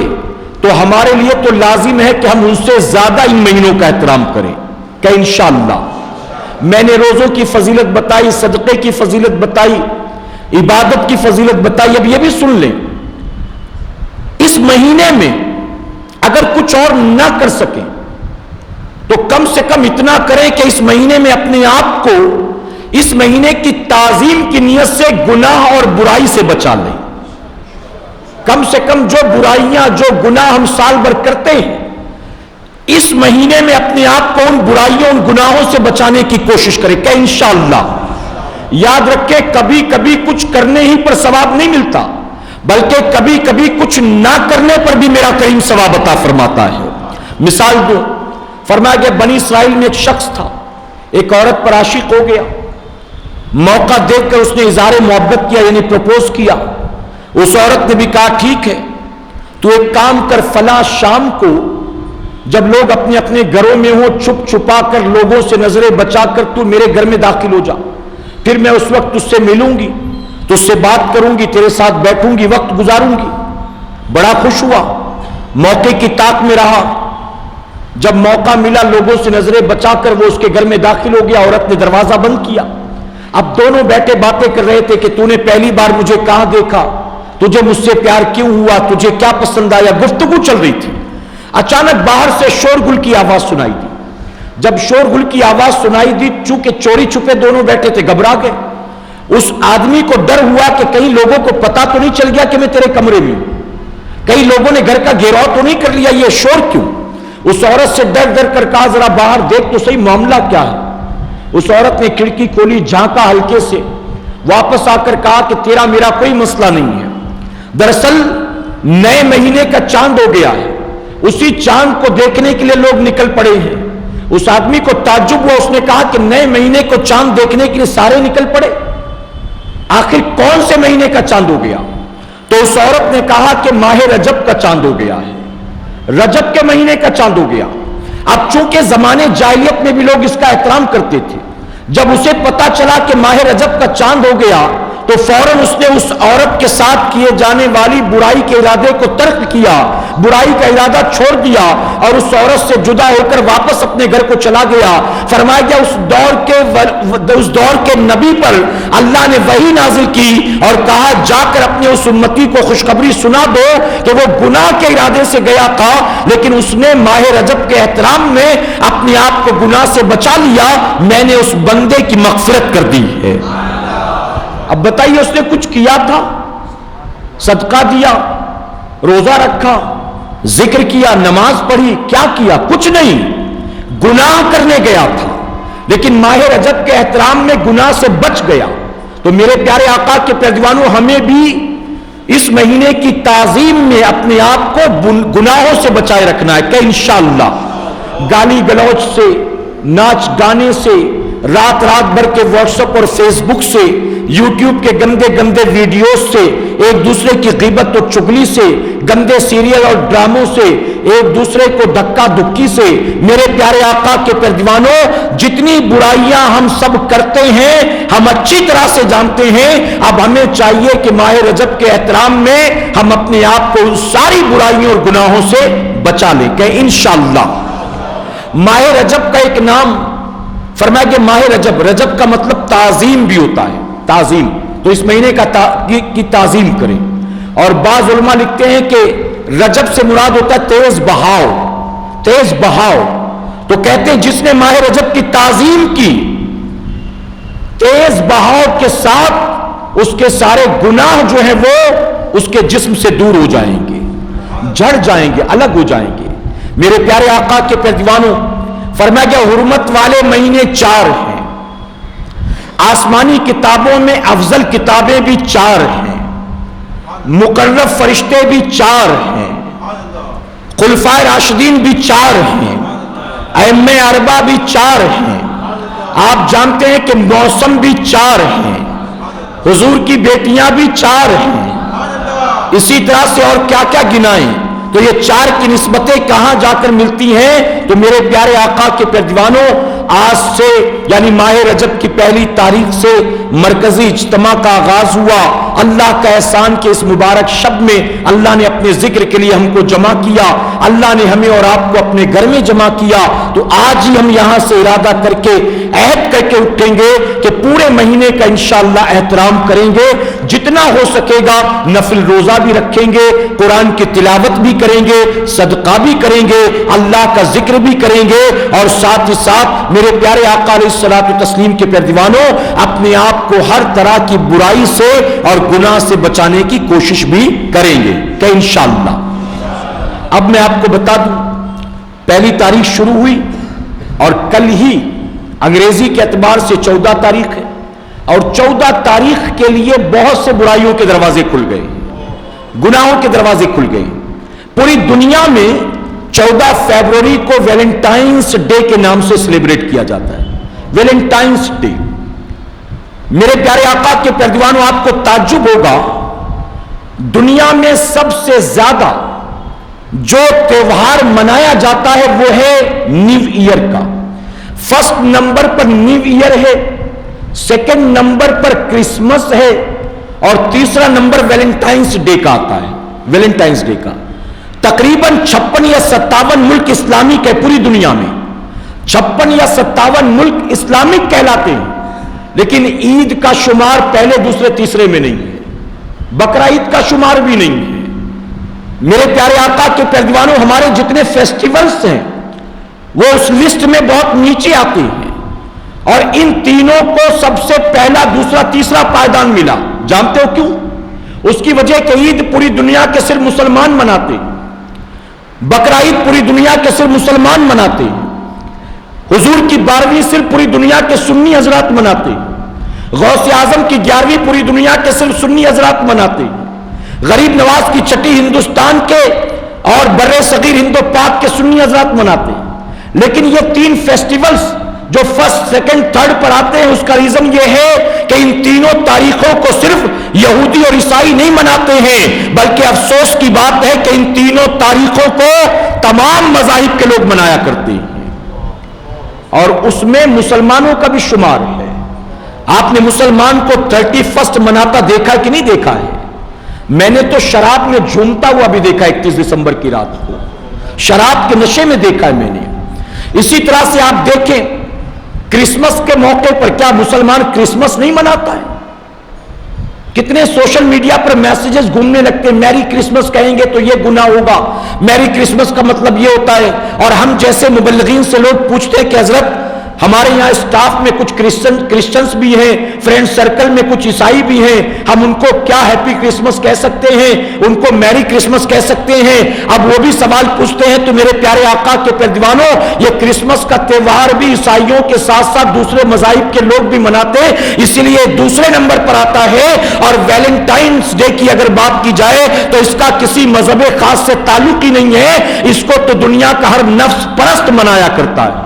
تو ہمارے لیے تو لازم ہے کہ ہم ان سے زیادہ ان مہینوں کا احترام کریں کہ انشاءاللہ۔ میں نے روزوں کی فضیلت بتائی، صدقے کی فضیلت بتائی، عبادت کی فضیلت بتائی، اب یہ بھی سن لیں، اس مہینے میں اگر کچھ اور نہ کر سکیں تو کم سے کم اتنا کریں کہ اس مہینے میں اپنے آپ کو اس مہینے کی تعظیم کی نیت سے گناہ اور برائی سے بچا لیں۔ کم سے کم جو برائیاں جو گناہ ہم سال بھر کرتے ہیں اس مہینے میں اپنے آپ کو ان برائیوں ان گناہوں سے بچانے کی کوشش کرے کہ انشاءاللہ یاد رکھے کبھی کبھی کچھ کرنے ہی پر ثواب نہیں ملتا، بلکہ کبھی کبھی کچھ نہ کرنے پر بھی میرا کریم ثواب عطا فرماتا ہے۔ مثال دو، فرمایا کہ بنی اسرائیل میں ایک شخص تھا، ایک عورت پر عاشق ہو گیا، موقع دیکھ کر اس نے اظہار محبت کیا، یعنی پروپوز کیا۔ اس عورت نے بھی کہا ٹھیک ہے تو ایک کام کر، فلاں شام کو جب لوگ اپنے اپنے گھروں میں ہوں، چھپ چھپا کر لوگوں سے نظریں بچا کر تو میرے گھر میں داخل ہو جا، پھر میں اس وقت تجھ سے ملوں گی، تجھ سے بات کروں گی، تیرے ساتھ بیٹھوں گی، وقت گزاروں گی۔ بڑا خوش ہوا، موقع کی طاق میں رہا، جب موقع ملا لوگوں سے نظریں بچا کر وہ اس کے گھر میں داخل ہو گیا، عورت نے دروازہ بند کیا۔ اب دونوں بیٹھے باتیں کر رہے تھے کہ تو نے پہلی بار مجھے کہاں دیکھا، تجھے مجھ سے پیار کیوں ہوا، تجھے کیا پسند آیا، گفتگو چل رہی تھی۔ اچانک باہر سے شور گل کی آواز سنائی دی۔ جب شور گل کی آواز سنائی دی، چونکہ چوری چھپے دونوں بیٹھے تھے، گھبرا گئے۔ اس آدمی کو ڈر ہوا کہ کہیں لوگوں کو پتا تو نہیں چل گیا کہ میں تیرے کمرے میں ہوں، کہیں لوگوں نے گھر کا گھیراؤ تو نہیں کر لیا، یہ شور کیوں؟ اس عورت سے ڈر ڈر کر کہا ذرا باہر دیکھ تو صحیح معاملہ کیا ہے۔ اس عورت نے کھڑکی کھولی، جھانکا ہلکے سے، واپس آ کر کہا کہ تیرا میرا کوئی مسئلہ نہیں ہے، دراصل نئے مہینے کا چاند ہو گیا ہے، اسی چاند کو دیکھنے کے لیے لوگ نکل پڑے ہیں۔ اس آدمی کو تعجب ہوا، اس نے کہا کہ نئے مہینے کو چاند دیکھنے کے لیے سارے نکل پڑے، آخر کون سے مہینے کا چاند ہو گیا؟ تو اس عورت نے کہا کہ ماہ رجب کا چاند ہو گیا ہے، رجب کے مہینے کا چاند ہو گیا۔ اب چونکہ زمانے جاہلیت میں بھی لوگ اس کا احترام کرتے تھے، جب اسے پتا چلا کہ ماہ رجب کا چاند ہو گیا تو فوراً اس نے اس عورت کے ساتھ کیے جانے والی برائی کے ارادے کو ترک کیا، برائی کا ارادہ چھوڑ دیا اور اس عورت سے جدا ہو کر واپس اپنے گھر کو چلا گیا۔ فرمایا گیا اس دور کے نبی پر اللہ نے وحی نازل کی اور کہا جا کر اپنے اس امتی کو خوشخبری سنا دو کہ وہ گناہ کے ارادے سے گیا تھا، لیکن اس نے ماہ رجب کے احترام میں اپنے آپ کو گناہ سے بچا لیا، میں نے اس بندے کی مغفرت کر دی ہے۔ اب بتائیے اس نے کچھ کیا تھا؟ صدقہ دیا، روزہ رکھا، ذکر کیا، نماز پڑھی، کیا کیا؟ کچھ نہیں، گناہ کرنے گیا تھا، لیکن ماہ رجب کے احترام میں گناہ سے بچ گیا۔ تو میرے پیارے آقا کے پیروانوں، ہمیں بھی اس مہینے کی تعظیم میں اپنے آپ کو گناہوں سے بچائے رکھنا ہے کہ انشاءاللہ گالی گلوچ سے، ناچ گانے سے، رات بھر کے واٹس ایپ اور فیس بک سے، یوٹیوب کے گندے گندے ویڈیوز سے، ایک دوسرے کی غیبت و چغلی سے، گندے سیریل اور ڈراموں سے، ایک دوسرے کو دھکا دھکی سے، میرے پیارے آقا کے پیروانوں جتنی برائیاں ہم سب کرتے ہیں ہم اچھی طرح سے جانتے ہیں۔ اب ہمیں چاہیے کہ ماہ رجب کے احترام میں ہم اپنے آپ کو ساری برائیوں اور گناہوں سے بچا لیں کہ انشاءاللہ۔ ماہ رجب کا ایک نام فرمایا کہ ماہ رجب، رجب کا مطلب تعظیم بھی ہوتا ہے، تعظیم، تو اس مہینے کی تعظیم کریں۔ اور بعض علماء لکھتے ہیں کہ رجب سے مراد ہوتا ہے تیز بہاؤ، تیز بہاؤ، تو کہتے ہیں جس نے ماہ رجب کی تعظیم کی تیز بہاؤ کے ساتھ اس کے سارے گناہ جو ہیں وہ اس کے جسم سے دور ہو جائیں گے، جھڑ جائیں گے، الگ ہو جائیں گے۔ میرے پیارے آقا کے پیروانوں، فرمایا گیا حرمت والے مہینے 4 ہیں، آسمانی کتابوں میں افضل کتابیں بھی 4 ہیں، مقرب فرشتے بھی 4 ہیں، خلفائے راشدین بھی 4 ہیں، ائمہ اربعہ بھی 4 ہیں، آپ جانتے ہیں کہ موسم بھی 4 ہیں، حضور کی بیٹیاں بھی 4 ہیں، اسی طرح سے اور کیا کیا گنائیں۔ تو یہ 4 کی نسبتیں کہاں جا کر ملتی ہیں؟ تو میرے پیارے آقا کے پیروانوں، آج سے یعنی ماہ رجب کی پہلی تاریخ سے مرکزی اجتماع کا آغاز ہوا۔ اللہ کا احسان کہ اس مبارک شب میں اللہ نے اپنے ذکر کے لیے ہم کو جمع کیا، اللہ نے ہمیں اور آپ کو اپنے گھر میں جمع کیا۔ تو آج ہی ہم یہاں سے ارادہ کر کے عہد کر کے اٹھیں گے کہ پورے مہینے کا انشاءاللہ احترام کریں گے، جتنا ہو سکے گا نفل روزہ بھی رکھیں گے، قرآن کی تلاوت بھی کریں گے، صدقہ بھی کریں گے، اللہ کا ذکر بھی کریں گے، اور ساتھ ہی ساتھ میرے پیارے آقا علیہ الصلوۃ والتسلیم کے پیروانوں اپنے آپ کو ہر طرح کی برائی سے اور گناہ سے بچانے کی کوشش بھی کریں گے کہ انشاءاللہ۔ اب میں آپ کو بتا دوں پہلی تاریخ شروع ہوئی اور کل ہی انگریزی کے اعتبار سے 14 تاریخ ہے، اور 14 تاریخ کے لیے بہت سے برائیوں کے دروازے کھل گئے، گناہوں کے دروازے کھل گئے۔ پوری دنیا میں 14 فروری کو ویلنٹائنس ڈے کے نام سے سیلیبریٹ کیا جاتا ہے، ویلنٹائنس ڈے۔ میرے پیارے آقا کے پیروانوں، آپ کو تعجب ہوگا، دنیا میں سب سے زیادہ جو تہوار منایا جاتا ہے وہ ہے نیو ایئر کا۔ فرسٹ نمبر پر نیو ایئر ہے، سیکنڈ نمبر پر کرسمس ہے، اور تیسرا نمبر ویلنٹائنس ڈے کا آتا ہے، ویلنٹائنس ڈے کا۔ تقریباً 56 یا 57 ملک اسلامک ہے پوری دنیا میں، 56 یا 57 ملک اسلامک کہلاتے ہیں، لیکن عید کا شمار پہلے دوسرے تیسرے میں نہیں ہے، بقرہ عید کا شمار بھی نہیں ہے۔ میرے پیارے آقا کے پیروانوں، ہمارے جتنے فیسٹیولز ہیں وہ اس لسٹ میں بہت نیچے آتے ہیں، اور ان تینوں کو سب سے پہلا دوسرا تیسرا پائیدان ملا۔ جانتے ہو کیوں؟ اس کی وجہ کہ عید پوری دنیا کے صرف مسلمان مناتے ہیں، بقرہ عید پوری دنیا کے صرف مسلمان مناتے ہیں، حضور کی 12ویں صرف پوری دنیا کے سنی حضرات مناتے ہیں، غوث اعظم کی 11ویں پوری دنیا کے صرف سنی حضرات مناتے ہیں، غریب نواز کی 6ٹی ہندوستان کے اور بر صغیر ہند و پاک کے سنی حضرات مناتے ہیں۔ لیکن یہ 3 فیسٹیولز جو فرسٹ سیکنڈ تھرڈ پر آتے ہیں، اس کا ریزن یہ ہے کہ ان تینوں تاریخوں کو صرف یہودی اور عیسائی نہیں مناتے ہیں، بلکہ افسوس کی بات ہے کہ ان تینوں تاریخوں کو تمام مذاہب کے لوگ منایا کرتے ہیں، اور اس میں مسلمانوں کا بھی شمار ہے۔ آپ نے مسلمان کو 31 مناتا دیکھا کہ نہیں دیکھا ہے؟ میں نے تو شراب میں جھومتا ہوا بھی دیکھا 31 دسمبر کی رات کو، شراب کے نشے میں دیکھا ہے میں نے۔ اسی طرح سے آپ دیکھیں کرسمس کے موقع پر کیا مسلمان کرسمس نہیں مناتا ہے؟ کتنے سوشل میڈیا پر میسیجز گھومنے لگتے ہیں، میری کرسمس کہیں گے تو یہ گناہ ہوگا، میری کرسمس کا مطلب یہ ہوتا ہے، اور ہم جیسے مبلغین سے لوگ پوچھتے ہیں کہ حضرت ہمارے یہاں اسٹاف میں کچھ کرسچنز بھی ہیں، فرینڈ سرکل میں کچھ عیسائی بھی ہیں، ہم ان کو کیا ہیپی کرسمس کہہ سکتے ہیں، ان کو میری کرسمس کہہ سکتے ہیں؟ اب وہ بھی سوال پوچھتے ہیں۔ تو میرے پیارے آقا کے پیروانوں، یہ کرسمس کا تہوار بھی عیسائیوں کے ساتھ ساتھ دوسرے مذاہب کے لوگ بھی مناتے ہیں، اسی لیے دوسرے نمبر پر آتا ہے۔ اور ویلنٹائنس ڈے کی اگر بات کی جائے تو اس کا کسی مذہب خاص سے تعلق ہی نہیں ہے، اس کو تو دنیا کا ہر نفس پرست منایا کرتا ہے،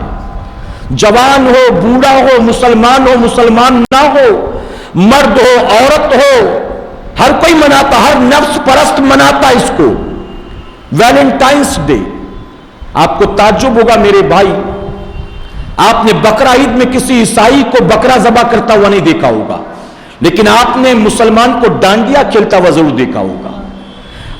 جوان ہو بوڑھا ہو مسلمان نہ ہو، مرد ہو عورت ہو، ہر کوئی مناتا، ہر نفس پرست مناتا اس کو، ویلنٹائنس ڈے۔ آپ کو تعجب ہوگا میرے بھائی، آپ نے بقرہ عید میں کسی عیسائی کو بکرا ذبح کرتا ہوا نہیں دیکھا ہوگا، لیکن آپ نے مسلمان کو ڈانڈیا کھیلتا ہوا ضرور دیکھا ہوگا۔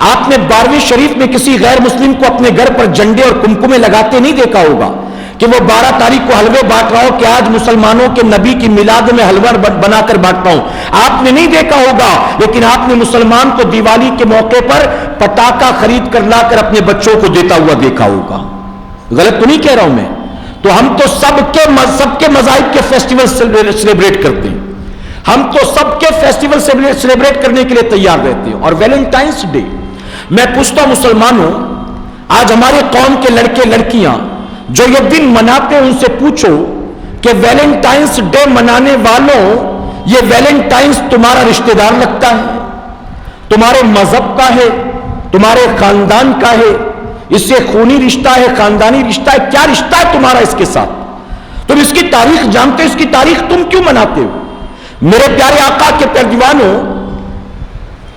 آپ نے 12ویں شریف میں کسی غیر مسلم کو اپنے گھر پر جھنڈے اور کمکمے لگاتے نہیں دیکھا ہوگا کہ وہ 12 تاریخ کو حلوے بانٹ رہا ہو کہ آج مسلمانوں کے نبی کی میلاد میں حلوہ بنا کر بانٹتا ہوں، آپ نے نہیں دیکھا ہوگا۔ لیکن آپ نے مسلمان کو دیوالی کے موقع پر پٹاخہ خرید کر لا کر اپنے بچوں کو دیتا ہوا دیکھا ہوگا۔ غلط تو نہیں کہہ رہا ہوں میں؟ تو ہم تو سب کے مذاہب کے فیسٹیول سیلیبریٹ کرتے ہیں، ہم تو سب کے فیسٹیول سیلیبریٹ کرنے کے لیے تیار رہتے ہیں۔ اور ویلنٹائنس ڈے، میں پوچھتا ہوں مسلمانوں، آج ہمارے قوم کے لڑکے لڑکیاں جو یہ دن مناتے ہیں ان سے پوچھو کہ ویلنٹائنس ڈے منانے والوں، یہ ویلنٹائنس تمہارا رشتہ دار لگتا ہے، تمہارے مذہب کا ہے، تمہارے خاندان کا ہے، اس سے خونی رشتہ ہے، خاندانی رشتہ ہے، کیا رشتہ ہے تمہارا اس کے ساتھ؟ تم اس کی تاریخ جانتے ہو، اس کی تاریخ تم کیوں مناتے ہو؟ میرے پیارے آقا کے پیروانوں،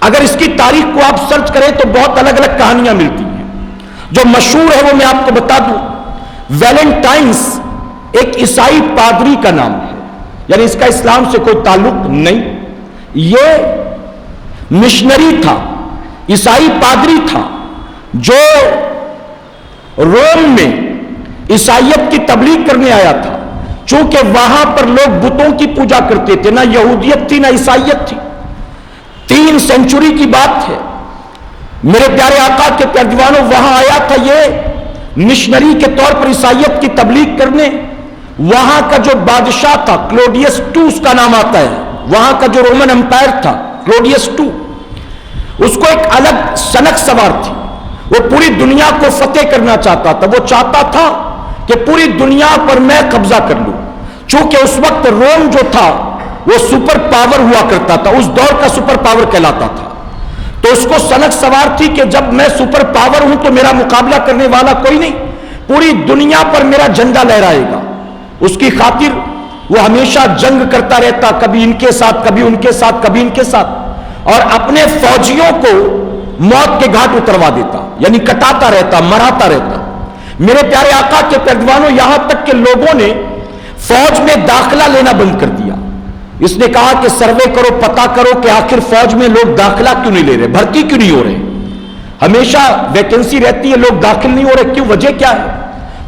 اگر اس کی تاریخ کو آپ سرچ کریں تو بہت الگ الگ کہانیاں ملتی ہیں۔ جو مشہور ہے وہ میں آپ کو بتا دوں، ویلنٹائنس ایک عیسائی پادری کا نام ہے، یعنی اس کا اسلام سے کوئی تعلق نہیں، یہ مشنری تھا، عیسائی پادری تھا جو روم میں عیسائیت کی تبلیغ کرنے آیا تھا۔ چونکہ وہاں پر لوگ بتوں کی پوجا کرتے تھے، نہ یہودیت تھی نہ عیسائیت تھی، 3 سینچری کی بات ہے۔ میرے پیارے آقا کے پیروانوں، وہاں آیا تھا یہ مشنری کے طور پر عیسائیت کی تبلیغ کرنے۔ وہاں کا جو بادشاہ تھا کلوڈیس II، اس کا نام آتا ہے، وہاں کا جو رومن امپائر تھا کلوڈیس II، اس کو ایک الگ سنک سوار تھی، وہ پوری دنیا کو فتح کرنا چاہتا تھا. وہ چاہتا تھا کہ پوری دنیا پر میں قبضہ کر لوں. چونکہ اس وقت روم جو تھا وہ سپر پاور ہوا کرتا تھا, اس دور کا سپر پاور کہلاتا تھا. تو اس کو سنک سوار تھی کہ جب میں سپر پاور ہوں تو میرا مقابلہ کرنے والا کوئی نہیں, پوری دنیا پر میرا جھنڈا لہرائے گا. اس کی خاطر وہ ہمیشہ جنگ کرتا رہتا, کبھی ان کے ساتھ, کبھی ان کے ساتھ, کبھی ان کے ساتھ, اور اپنے فوجیوں کو موت کے گھاٹ اتروا دیتا, یعنی کٹاتا رہتا, مراتا رہتا. میرے پیارے آقا کے پیروانوں, یہاں تک کہ لوگوں نے فوج میں داخلہ لینا بند کر دیا. اس نے کہا کہ سروے کرو, پتا کرو کہ آخر فوج میں لوگ داخلہ کیوں نہیں لے رہے, بھرتی کیوں نہیں ہو رہے. ہمیشہ ویکنسی رہتی ہے, لوگ داخل نہیں ہو رہے, کیوں, وجہ کیا ہے؟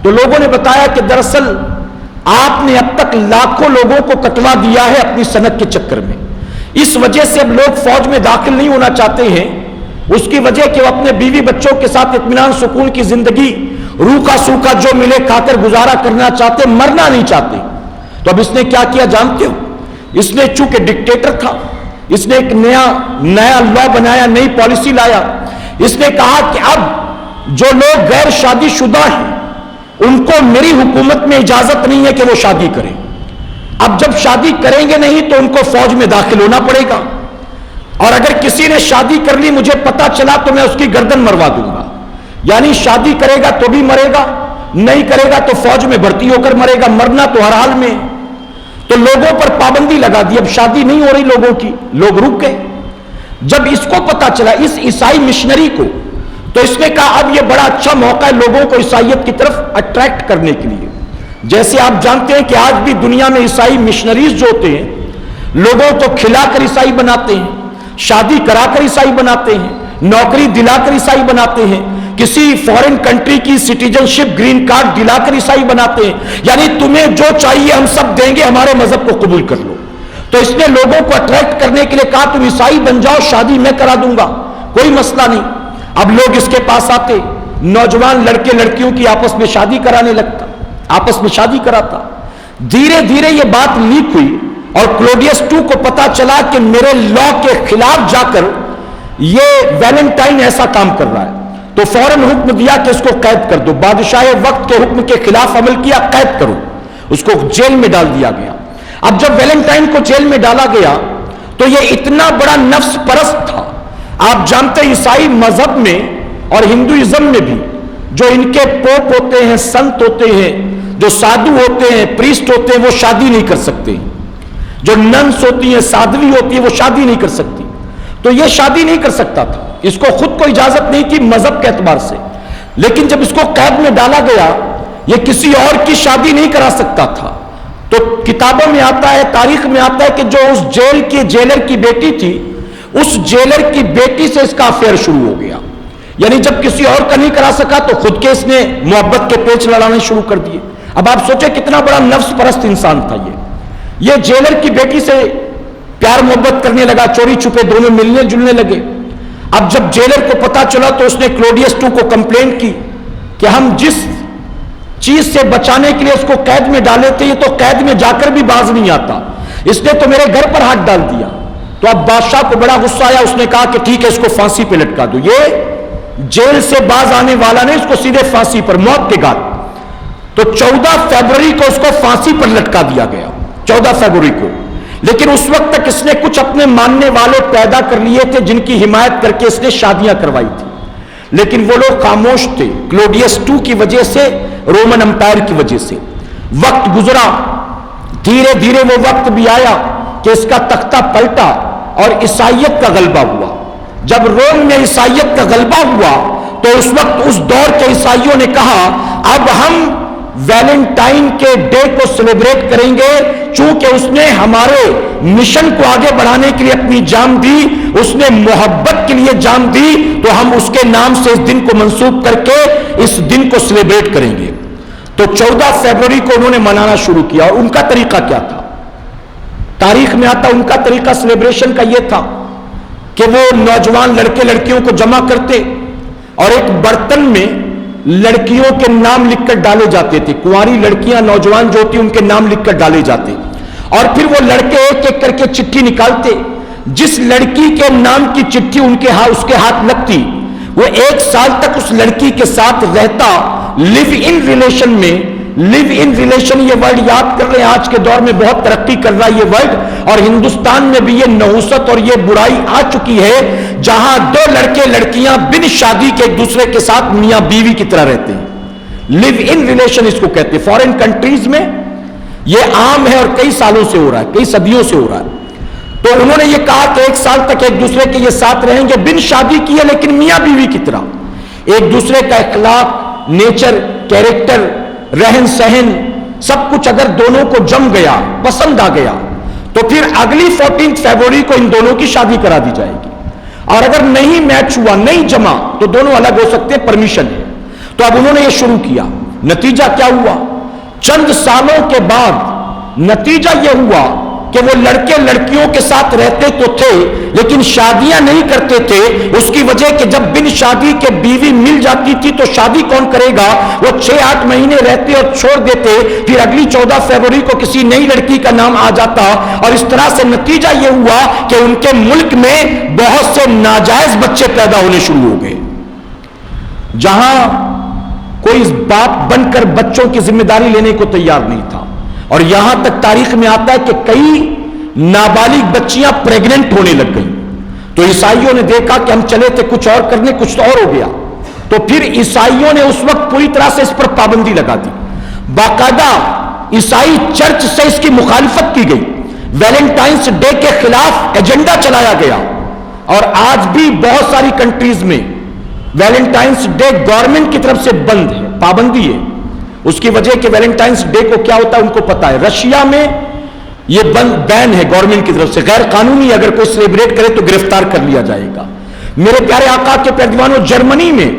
تو لوگوں نے بتایا کہ دراصل آپ نے اب تک لاکھوں لوگوں کو کٹوا دیا ہے اپنی صنعت کے چکر میں, اس وجہ سے اب لوگ فوج میں داخل نہیں ہونا چاہتے ہیں. اس کی وجہ کہ وہ اپنے بیوی بچوں کے ساتھ اطمینان سکون کی زندگی روکھا سوکھا جو ملے کھا کر گزارا کرنا چاہتے, مرنا نہیں چاہتے. تو اب اس نے کیا کیا جانتے ہو؟ اس نے چونکہ ڈکٹیٹر تھا, اس نے ایک نیا لا بنایا, نئی پالیسی لایا. اس نے کہا کہ اب جو لوگ غیر شادی شدہ ہیں ان کو میری حکومت میں اجازت نہیں ہے کہ وہ شادی کریں. اب جب شادی کریں گے نہیں تو ان کو فوج میں داخل ہونا پڑے گا, اور اگر کسی نے شادی کر لی مجھے پتا چلا تو میں اس کی گردن مروا دوں گا. یعنی شادی کرے گا تو بھی مرے گا, نہیں کرے گا تو فوج میں بھرتی ہو کر مرے گا, مرنا تو ہر حال میں. تو لوگوں پر پابندی لگا دی, اب شادی نہیں ہو رہی لوگوں کی, لوگ رک گئے. جب اس کو پتا چلا, اس عیسائی مشنری کو, تو اس نے کہا اب یہ بڑا اچھا موقع ہے لوگوں کو عیسائیت کی طرف اٹریکٹ کرنے کے لیے. جیسے آپ جانتے ہیں کہ آج بھی دنیا میں عیسائی مشنریز جو ہوتے ہیں لوگوں کو کھلا کر عیسائی بناتے ہیں, شادی کرا کر عیسائی بناتے ہیں, نوکری دلا کر عیسائی بناتے ہیں, کسی فورن کنٹری کی سٹیزن شپ گرین کارڈ دلا کر عیسائی بناتے ہیں. یعنی تمہیں جو چاہیے ہم سب دیں گے, ہمارے مذہب کو قبول کر لو. تو اس نے لوگوں کو اٹریکٹ کرنے کے لیے کہا تم عیسائی بن جاؤ, شادی میں کرا دوں گا, کوئی مسئلہ نہیں. اب لوگ اس کے پاس آتے, نوجوان لڑکے لڑکیوں کی آپس میں شادی کرانے لگتا, آپس میں شادی کراتا. دھیرے دھیرے یہ بات لیک ہوئی اور کلوڈیس II کو پتا چلا کہ میرے لا کے خلاف جا کر یہ ویلنٹائن ایسا کام کر رہا ہے. تو فوراً حکم دیا کہ اس کو قید کر دو. بادشاہ وقت کے حکم کے خلاف عمل کیا, قید کرو. اس کو جیل میں ڈال دیا گیا. اب جب ویلنٹائن کو جیل میں ڈالا گیا تو یہ اتنا بڑا نفس پرست تھا. آپ جانتے ہیں عیسائی مذہب میں اور ہندوازم میں بھی جو ان کے پوپ ہوتے ہیں, سنت ہوتے ہیں, جو سادھو ہوتے ہیں, پریسٹ ہوتے ہیں, وہ شادی نہیں کر سکتے. جو ننس ہوتی ہیں, سادھوی ہوتی ہیں, وہ شادی نہیں کر سکتی. تو یہ شادی نہیں کر سکتا تھا, اس کو خود کو اجازت نہیں تھی مذہب کے اعتبار سے. لیکن جب اس کو قید میں ڈالا گیا یہ کسی اور کی شادی نہیں کرا سکتا تھا. تو کتابوں میں آتا ہے, تاریخ میں آتا ہے کہ جو اس جیل کی جیلر کی بیٹی تھی, اس جیلر کی بیٹی سے اس کا افیئر شروع ہو گیا. یعنی جب کسی اور کا نہیں کرا سکا تو خود کے اس نے محبت کے پیچ لڑانے شروع کر دیے. اب آپ سوچیں کتنا بڑا نفس پرست انسان تھا یہ جیلر کی بیٹی سے پیار محبت کرنے لگا, چوری چھپے دونوں ملنے جلنے لگے. اب جب جیلر کو پتا چلا تو اس نے کلوڈیس II کو کمپلینٹ کی کہ ہم جس چیز سے بچانے کے لیے اس کو قید میں ڈالے تھے, یہ تو قید میں جا کر بھی باز نہیں آتا, اس نے تو میرے گھر پر ہاتھ ڈال دیا. تو اب بادشاہ کو بڑا غصہ آیا, اس نے کہا کہ ٹھیک ہے اس کو پھانسی پہ لٹکا دو. یہ جیل سے باز آنے والا نہیں, اس کو سیدھے پھانسی پر, موت کے گھاٹ. تو 14 فروری کو اس کو پھانسی پر لٹکا دیا گیا, 14 فروری کو. لیکن اس وقت تک اس نے کچھ اپنے ماننے والے پیدا کر لیے تھے جن کی حمایت کر کے اس نے شادیاں کروائی تھی. لیکن وہ لوگ خاموش تھے کلوڈیس II کی وجہ سے, رومن امپائر کی وجہ سے. وقت گزرا, دھیرے دھیرے وہ وقت بھی آیا کہ اس کا تختہ پلٹا اور عیسائیت کا غلبہ ہوا. جب روم میں عیسائیت کا غلبہ ہوا تو اس وقت اس دور کے عیسائیوں نے کہا اب ہم ویلنٹائن کے ڈے کو سیلیبریٹ کریں گے, چونکہ اس نے ہمارے مشن کو آگے بڑھانے کے لیے اپنی جان دی, اس نے محبت کے لیے جان دی, تو ہم اس کے نام سے اس دن کو منسوب کر کے اس دن کو سیلیبریٹ کریں گے. تو 14 فروری کو انہوں نے منانا شروع کیا. اور ان کا طریقہ کیا تھا؟ تاریخ میں آتا ان کا طریقہ سیلیبریشن کا یہ تھا کہ وہ نوجوان لڑکے لڑکیوں کو جمع کرتے اور ایک برتن میں لڑکیوں کے نام لکھ کر ڈالے جاتے تھے. کنواری لڑکیاں نوجوان جو ہوتی ان کے نام لکھ کر ڈالے جاتے, اور پھر وہ لڑکے ایک ایک کر کے چٹھی نکالتے. جس لڑکی کے نام کی چٹھی اس کے ہاتھ لگتی وہ 1 سال تک اس لڑکی کے ساتھ رہتا لیو ان ریلیشن میں. لیو ان ریلیشن یہ ورڈ یاد کر رہے ہیں, آج کے دور میں بہت ترقی کر رہا ہے یہ ورڈ, اور ہندوستان میں بھی یہ نحوست اور یہ برائی آ چکی ہے جہاں 2 لڑکے لڑکیاں بن شادی کے ایک دوسرے کے ساتھ میاں بیوی کی طرح رہتے ہیں. لیو ان ریلیشن اس کو کہتے ہیں. فارن کنٹریز میں یہ عام ہے اور کئی سالوں سے ہو رہا ہے, کئی صدیوں سے ہو رہا ہے. تو انہوں نے یہ کہا کہ 1 سال تک ایک دوسرے کے یہ ساتھ رہیں گے, بن شادی کیے لیکن میاں بیوی کی طرح. ایک دوسرے کا اخلاق, نیچر, کیریکٹر, رہن سہن سب کچھ اگر دونوں کو جم گیا, پسند آ گیا, تو پھر اگلی 14 فروری کو ان دونوں کی شادی کرا دی جائے گی. اور اگر نہیں میچ ہوا, نہیں جما, تو دونوں الگ ہو سکتے ہیں, پرمیشن ہے. تو اب انہوں نے یہ شروع کیا. نتیجہ کیا ہوا؟ چند سالوں کے بعد نتیجہ یہ ہوا کہ وہ لڑکے لڑکیوں کے ساتھ رہتے تو تھے لیکن شادیاں نہیں کرتے تھے. اس کی وجہ کہ جب بن شادی کے بیوی مل جاتی تھی تو شادی کون کرے گا؟ وہ 6-8 مہینے رہتے اور چھوڑ دیتے, پھر اگلی 14 فروری کو کسی نئی لڑکی کا نام آ جاتا, اور اس طرح سے نتیجہ یہ ہوا کہ ان کے ملک میں بہت سے ناجائز بچے پیدا ہونے شروع ہو گئے. جہاں کوئی باپ بن کر بچوں کی ذمہ داری لینے کو تیار نہیں تھا, اور یہاں تک تاریخ میں آتا ہے کہ کئی نابالغ بچیاں پریگننٹ ہونے لگ گئیں. تو عیسائیوں نے دیکھا کہ ہم چلے تھے کچھ اور کرنے, کچھ اور ہو گیا. تو پھر عیسائیوں نے اس وقت پوری طرح سے اس پر پابندی لگا دی. باقاعدہ عیسائی چرچ سے اس کی مخالفت کی گئی. ویلنٹائنس ڈے کے خلاف ایجنڈا چلایا گیا, اور آج بھی بہت ساری کنٹریز میں ویلنٹائنس ڈے گورنمنٹ کی طرف سے بند ہے, پابندی ہے. اس کی وجہ کہ ویلنٹائنس ڈے کو کیا ہوتا ہے ان کو پتا ہے. رشیا میں یہ بین ہے گورنمنٹ کی طرف سے, غیر قانونی, اگر کوئی سیلیبریٹ کرے تو گرفتار کر لیا جائے گا. میرے پیارے آقا کے پیروانوں, جرمنی میں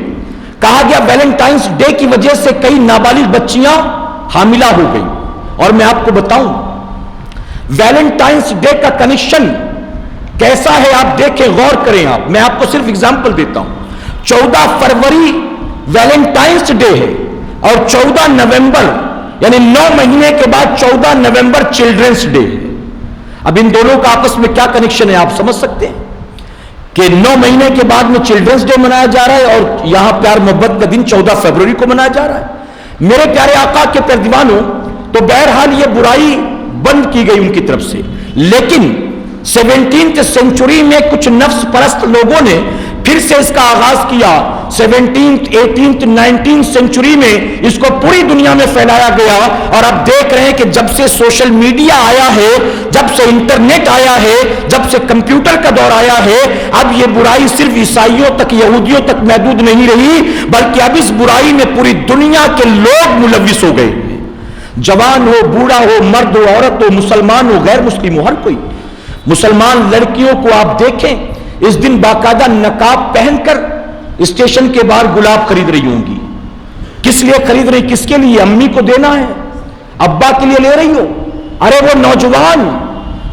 کہا گیا ویلنٹائنس ڈے کی وجہ سے کئی نابالغ بچیاں حاملہ ہو گئی. اور میں آپ کو بتاؤں ویلنٹائنس ڈے کا کنیکشن کیسا ہے, آپ دیکھیں, غور کریں. میں آپ کو صرف اگزامپل دیتا ہوں. 14 فروری ویلنٹائنس ڈے ہے, اور 14 نومبر یعنی 9 مہینے کے بعد 14 نومبر چلڈرنس ڈے ہے. اب ان دونوں کا آپس میں کیا کنیکشن ہے آپ سمجھ سکتے ہیں کہ 9 مہینے کے بعد میں چلڈرنس ڈے منایا جا رہا ہے, اور یہاں پیار محبت کا دن 14 فروری کو منایا جا رہا ہے. میرے پیارے آقا کے پیروانوں, تو بہرحال یہ برائی بند کی گئی ان کی طرف سے. لیکن 17ویں سینچری میں کچھ نفس پرست لوگوں نے پھر سے اس کا آغاز کیا. 17th 18th 19th سینچری میں اس کو پوری دنیا میں پھیلایا گیا, اور اب دیکھ رہے ہیں کہ جب سے سوشل میڈیا آیا ہے, جب سے انٹرنیٹ آیا ہے, جب سے کمپیوٹر کا دور آیا ہے, اب یہ برائی صرف عیسائیوں تک, یہودیوں تک محدود نہیں رہی, بلکہ اب اس برائی میں پوری دنیا کے لوگ ملوث ہو گئے. جوان ہو, بوڑھا ہو, مرد ہو, عورت ہو, مسلمان ہو, غیر مسلم ہو, ہر کوئی. مسلمان لڑکیوں کو آپ دیکھیں اس دن باقاعدہ نقاب پہن کر اسٹیشن کے باہر گلاب خرید رہی ہوں گی. کس لیے خرید رہی, کس کے لیے؟ امی کو دینا ہے, ابا کے لیے لے رہی ہو. ارے وہ نوجوان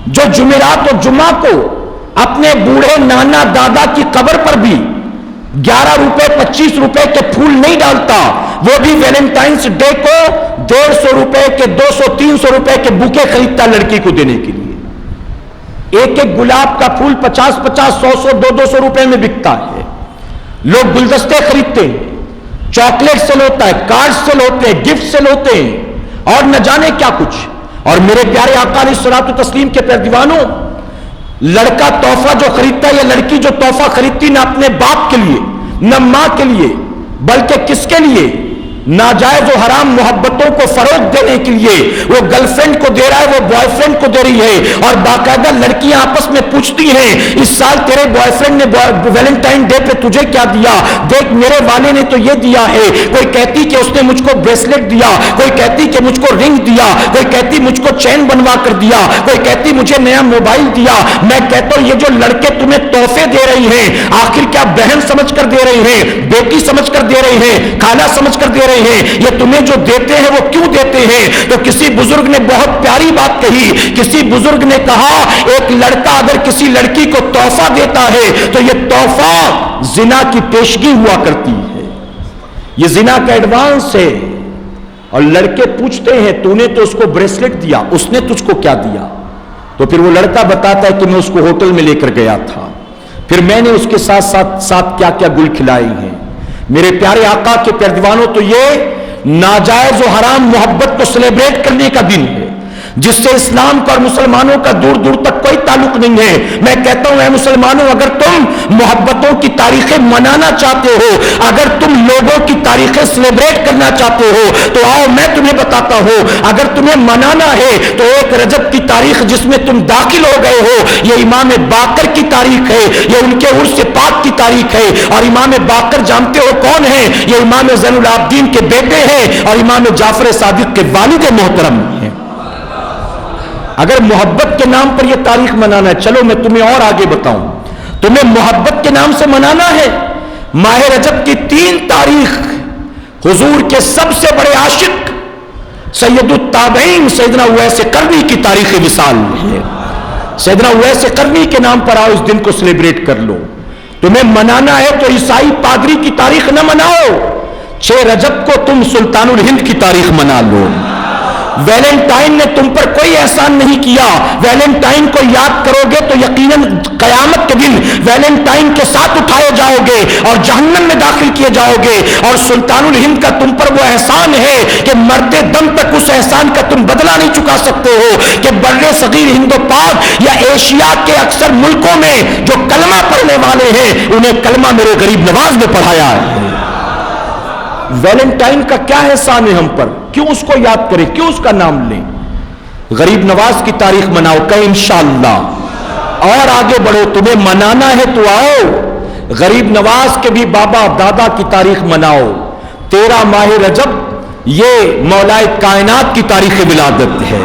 جو جمعرات اور جمعہ کو اپنے بوڑھے نانا دادا کی قبر پر بھی 11 روپے 25 روپے کے پھول نہیں ڈالتا, وہ بھی ویلنٹائنس ڈے کو 150 روپے کے 200 300 روپے کے بوکے خریدتا لڑکی کو دینے کے لیے. ایک ایک گلاب کا پھول 50 50 100 200 روپے میں بکتا ہے. لوگ گلدستے خریدتے ہیں, چاکلیٹ سیل ہوتا ہے, کارڈ سیل ہوتے ہیں, گفٹ سیل ہوتے ہیں, اور نہ جانے کیا کچھ. اور میرے پیارے آقا علیہ الصلوۃ والتسلیم کے پیروانوں, لڑکا تحفہ جو خریدتا ہے یا لڑکی جو تحفہ خریدتی, نہ اپنے باپ کے لیے نہ ماں کے لیے, بلکہ کس کے لیے؟ ناجائز و حرام محبتوں کو فروغ دینے کے لیے. وہ گرل فرینڈ کو دے رہا ہے, وہ بوائے فرینڈ کو دے رہی ہے, اور باقاعدہ لڑکیاں آپس میں پوچھتی ہیں اس سال تیرے بوائے فرینڈ نے ویلنٹائن ڈے پہ تجھے کیا دیا, دیکھ میرے والے نے تو یہ دیا ہے. کوئی کہتی کہ اس نے مجھ کو بریسلیٹ دیا, کوئی کہتی کہ مجھ کو رنگ دیا, کوئی کہتی مجھ کو چین بنوا کر دیا, کوئی کہتی مجھے نیا موبائل دیا. میں کہتا ہوں یہ جو لڑکے تمہیں تحفے دے رہی ہیں, آخر کیا بہن سمجھ کر دے رہی ہیں, بیٹی سمجھ کر دے رہی ہیں, خالہ سمجھ کر دے رہی ہیں؟ یہ تمہیں جو دیتے ہیں وہ کیوں دیتے ہیں؟ تو کسی بزرگ نے بہت پیاری بات کہی. کسی بزرگ نے کہا ایک لڑکا اگر کسی لڑکی کو تحفہ دیتا ہے تو یہ تحفہ زنا کی پیشگی ہوا کرتی ہے, یہ زنا کا ایڈوانس ہے. اور لڑکے پوچھتے ہیں تو نے تو اس کو بریسلیٹ دیا, اس نے تجھ کو کیا دیا؟ تو پھر وہ لڑکا بتاتا ہے کہ میں اس کو ہوٹل میں لے کر گیا تھا, پھر میں نے اس کے ساتھ ساتھ کیا کیا گل کھلائے ہیں. میرے پیارے آقا کے پیارے دیوانوں، تو یہ ناجائز و حرام محبت کو سیلیبریٹ کرنے کا دن ہے جس سے اسلام کا اور مسلمانوں کا دور دور تک کوئی تعلق نہیں ہے. میں کہتا ہوں اے مسلمانوں، اگر تم محبتوں کی تاریخیں منانا چاہتے ہو، اگر تم لوگوں کی تاریخیں سیلیبریٹ کرنا چاہتے ہو، تو آؤ میں تمہیں بتاتا ہوں. اگر تمہیں منانا ہے تو 1 رجب کی تاریخ جس میں تم داخل ہو گئے ہو، یہ امام باقر کی تاریخ ہے، یہ ان کے عرس پاک کی تاریخ ہے. اور امام باقر جانتے ہو کون ہے؟ یہ امام زین العابدین کے بیٹے ہیں اور امام جعفر صادق کے والد محترم ہیں. اگر محبت کے نام پر یہ تاریخ منانا ہے، چلو میں تمہیں اور آگے بتاؤں. تمہیں محبت کے نام سے منانا ہے، ماہ رجب کی 3 تاریخ حضور کے سب سے بڑے عاشق سید التابعین سیدنا اویس قرنی کی تاریخ وصال ہے. سیدنا اویس قرنی کے نام پر آؤ، اس دن کو سیلیبریٹ کر لو. تمہیں منانا ہے تو عیسائی پادری کی تاریخ نہ مناؤ. 6 رجب کو تم سلطان الہند کی تاریخ منا لو. ویلنٹائن نے تم پر کوئی احسان نہیں کیا. ویلنٹائن کو یاد کرو گے تو یقیناً قیامت کے دن ویلنٹائن کے ساتھ اٹھائے جاؤ گے اور جہنم میں داخل کیے جاؤ گے. اور سلطان الہند کا تم پر وہ احسان ہے کہ مرتے دم تک اس احسان کا تم بدلہ نہیں چکا سکتے ہو کہ بر صغیر ہند و پاک یا ایشیا کے اکثر ملکوں میں جو کلمہ پڑھنے والے ہیں انہیں کلمہ میرے غریب نواز نے پڑھایا ہے. ویلنٹائن کا کیا احسان ہے ہم پر؟ کیوں اس کو یاد کریں، کیوں اس کا نام لیں؟ غریب نواز کی تاریخ مناؤ کہ انشاءاللہ. اور آگے بڑھو، تمہیں منانا ہے تو آؤ، غریب نواز کے بھی بابا دادا کی تاریخ مناؤ. 13 ماہ رجب یہ مولائے کائنات کی تاریخ ولادت ہے.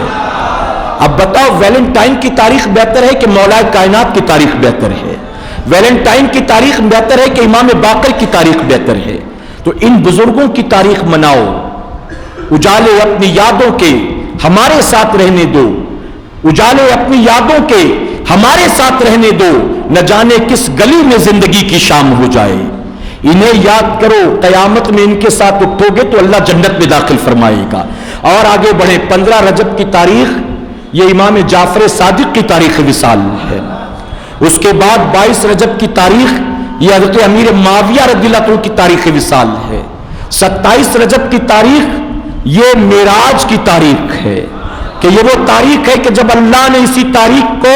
اب بتاؤ ویلنٹائن کی تاریخ بہتر ہے کہ مولائے کائنات کی تاریخ بہتر ہے؟ ویلنٹائن کی تاریخ بہتر ہے کہ امام باقر کی تاریخ بہتر ہے؟ تو ان بزرگوں کی تاریخ مناؤ. اجالے اپنی یادوں کے ہمارے ساتھ رہنے دو، اجالے اپنی یادوں کے ہمارے ساتھ رہنے دو، نہ جانے کس گلی میں زندگی کی شام ہو جائے. انہیں یاد کرو، قیامت میں ان کے ساتھ اٹھو گے تو اللہ جنت میں داخل فرمائے گا. اور آگے بڑھیں. 15 رجب کی تاریخ یہ امام جعفر صادق کی تاریخ وصال ہے. اس کے بعد 22 رجب کی تاریخ یہ حضرت امیر معاویہ رضی اللہ عنہ کی تاریخ وصال ہے. 27 رجب کی تاریخ یہ معراج کی تاریخ ہے کہ یہ وہ تاریخ ہے کہ جب اللہ نے اسی تاریخ کو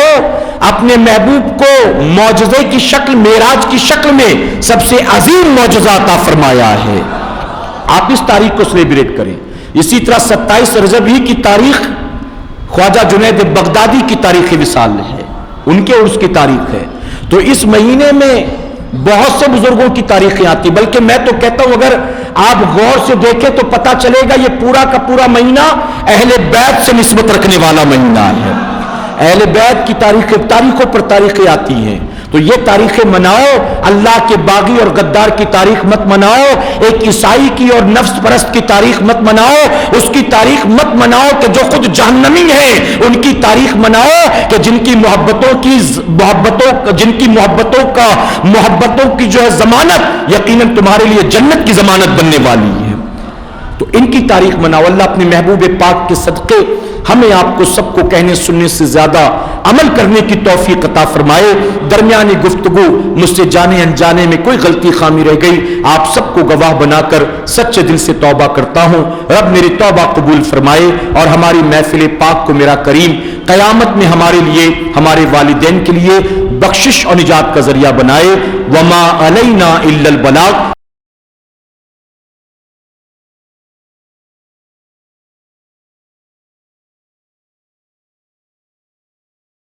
اپنے محبوب کو معجزے کی شکل، معراج کی شکل میں سب سے عظیم معجزہ عطا فرمایا ہے. آپ اس تاریخ کو سیلیبریٹ کریں. اسی طرح 27 رجب ہی کی تاریخ خواجہ جنید بغدادی کی تاریخ وصال ہے، ان کے عرس کی تاریخ ہے. تو اس مہینے میں بہت سے بزرگوں کی تاریخیں آتی، بلکہ میں تو کہتا ہوں اگر آپ غور سے دیکھیں تو پتا چلے گا یہ پورا کا پورا مہینہ اہل بیت سے نسبت رکھنے والا مہینہ ہے. اہل بیت کی تاریخوں پر تاریخیں آتی ہیں. تو یہ تاریخیں مناؤ. اللہ کے باغی اور غدار کی تاریخ مت مناؤ، ایک عیسائی کی اور نفس پرست کی تاریخ مت مناؤ، اس کی تاریخ مت مناؤ کہ جو خود جہنمی ہیں ان کی تاریخ مناؤ کہ جن کی محبتوں کی جو ہے ضمانت یقیناً تمہارے لیے جنت کی ضمانت بننے والی ہے. تو ان کی تاریخ مناؤ. اللہ اپنے محبوب پاک کے صدقے ہمیں آپ کو سب کو کہنے سننے سے زیادہ عمل کرنے کی توفیق عطا فرمائے. درمیانی گفتگو مجھ سے جانے انجانے میں کوئی غلطی خامی رہ گئی، آپ سب کو گواہ بنا کر سچے دل سے توبہ کرتا ہوں. رب میری توبہ قبول فرمائے اور ہماری محفل پاک کو میرا کریم قیامت میں ہمارے لیے، ہمارے والدین کے لیے بخشش اور نجات کا ذریعہ بنائے. وما علینا الا البلاغ.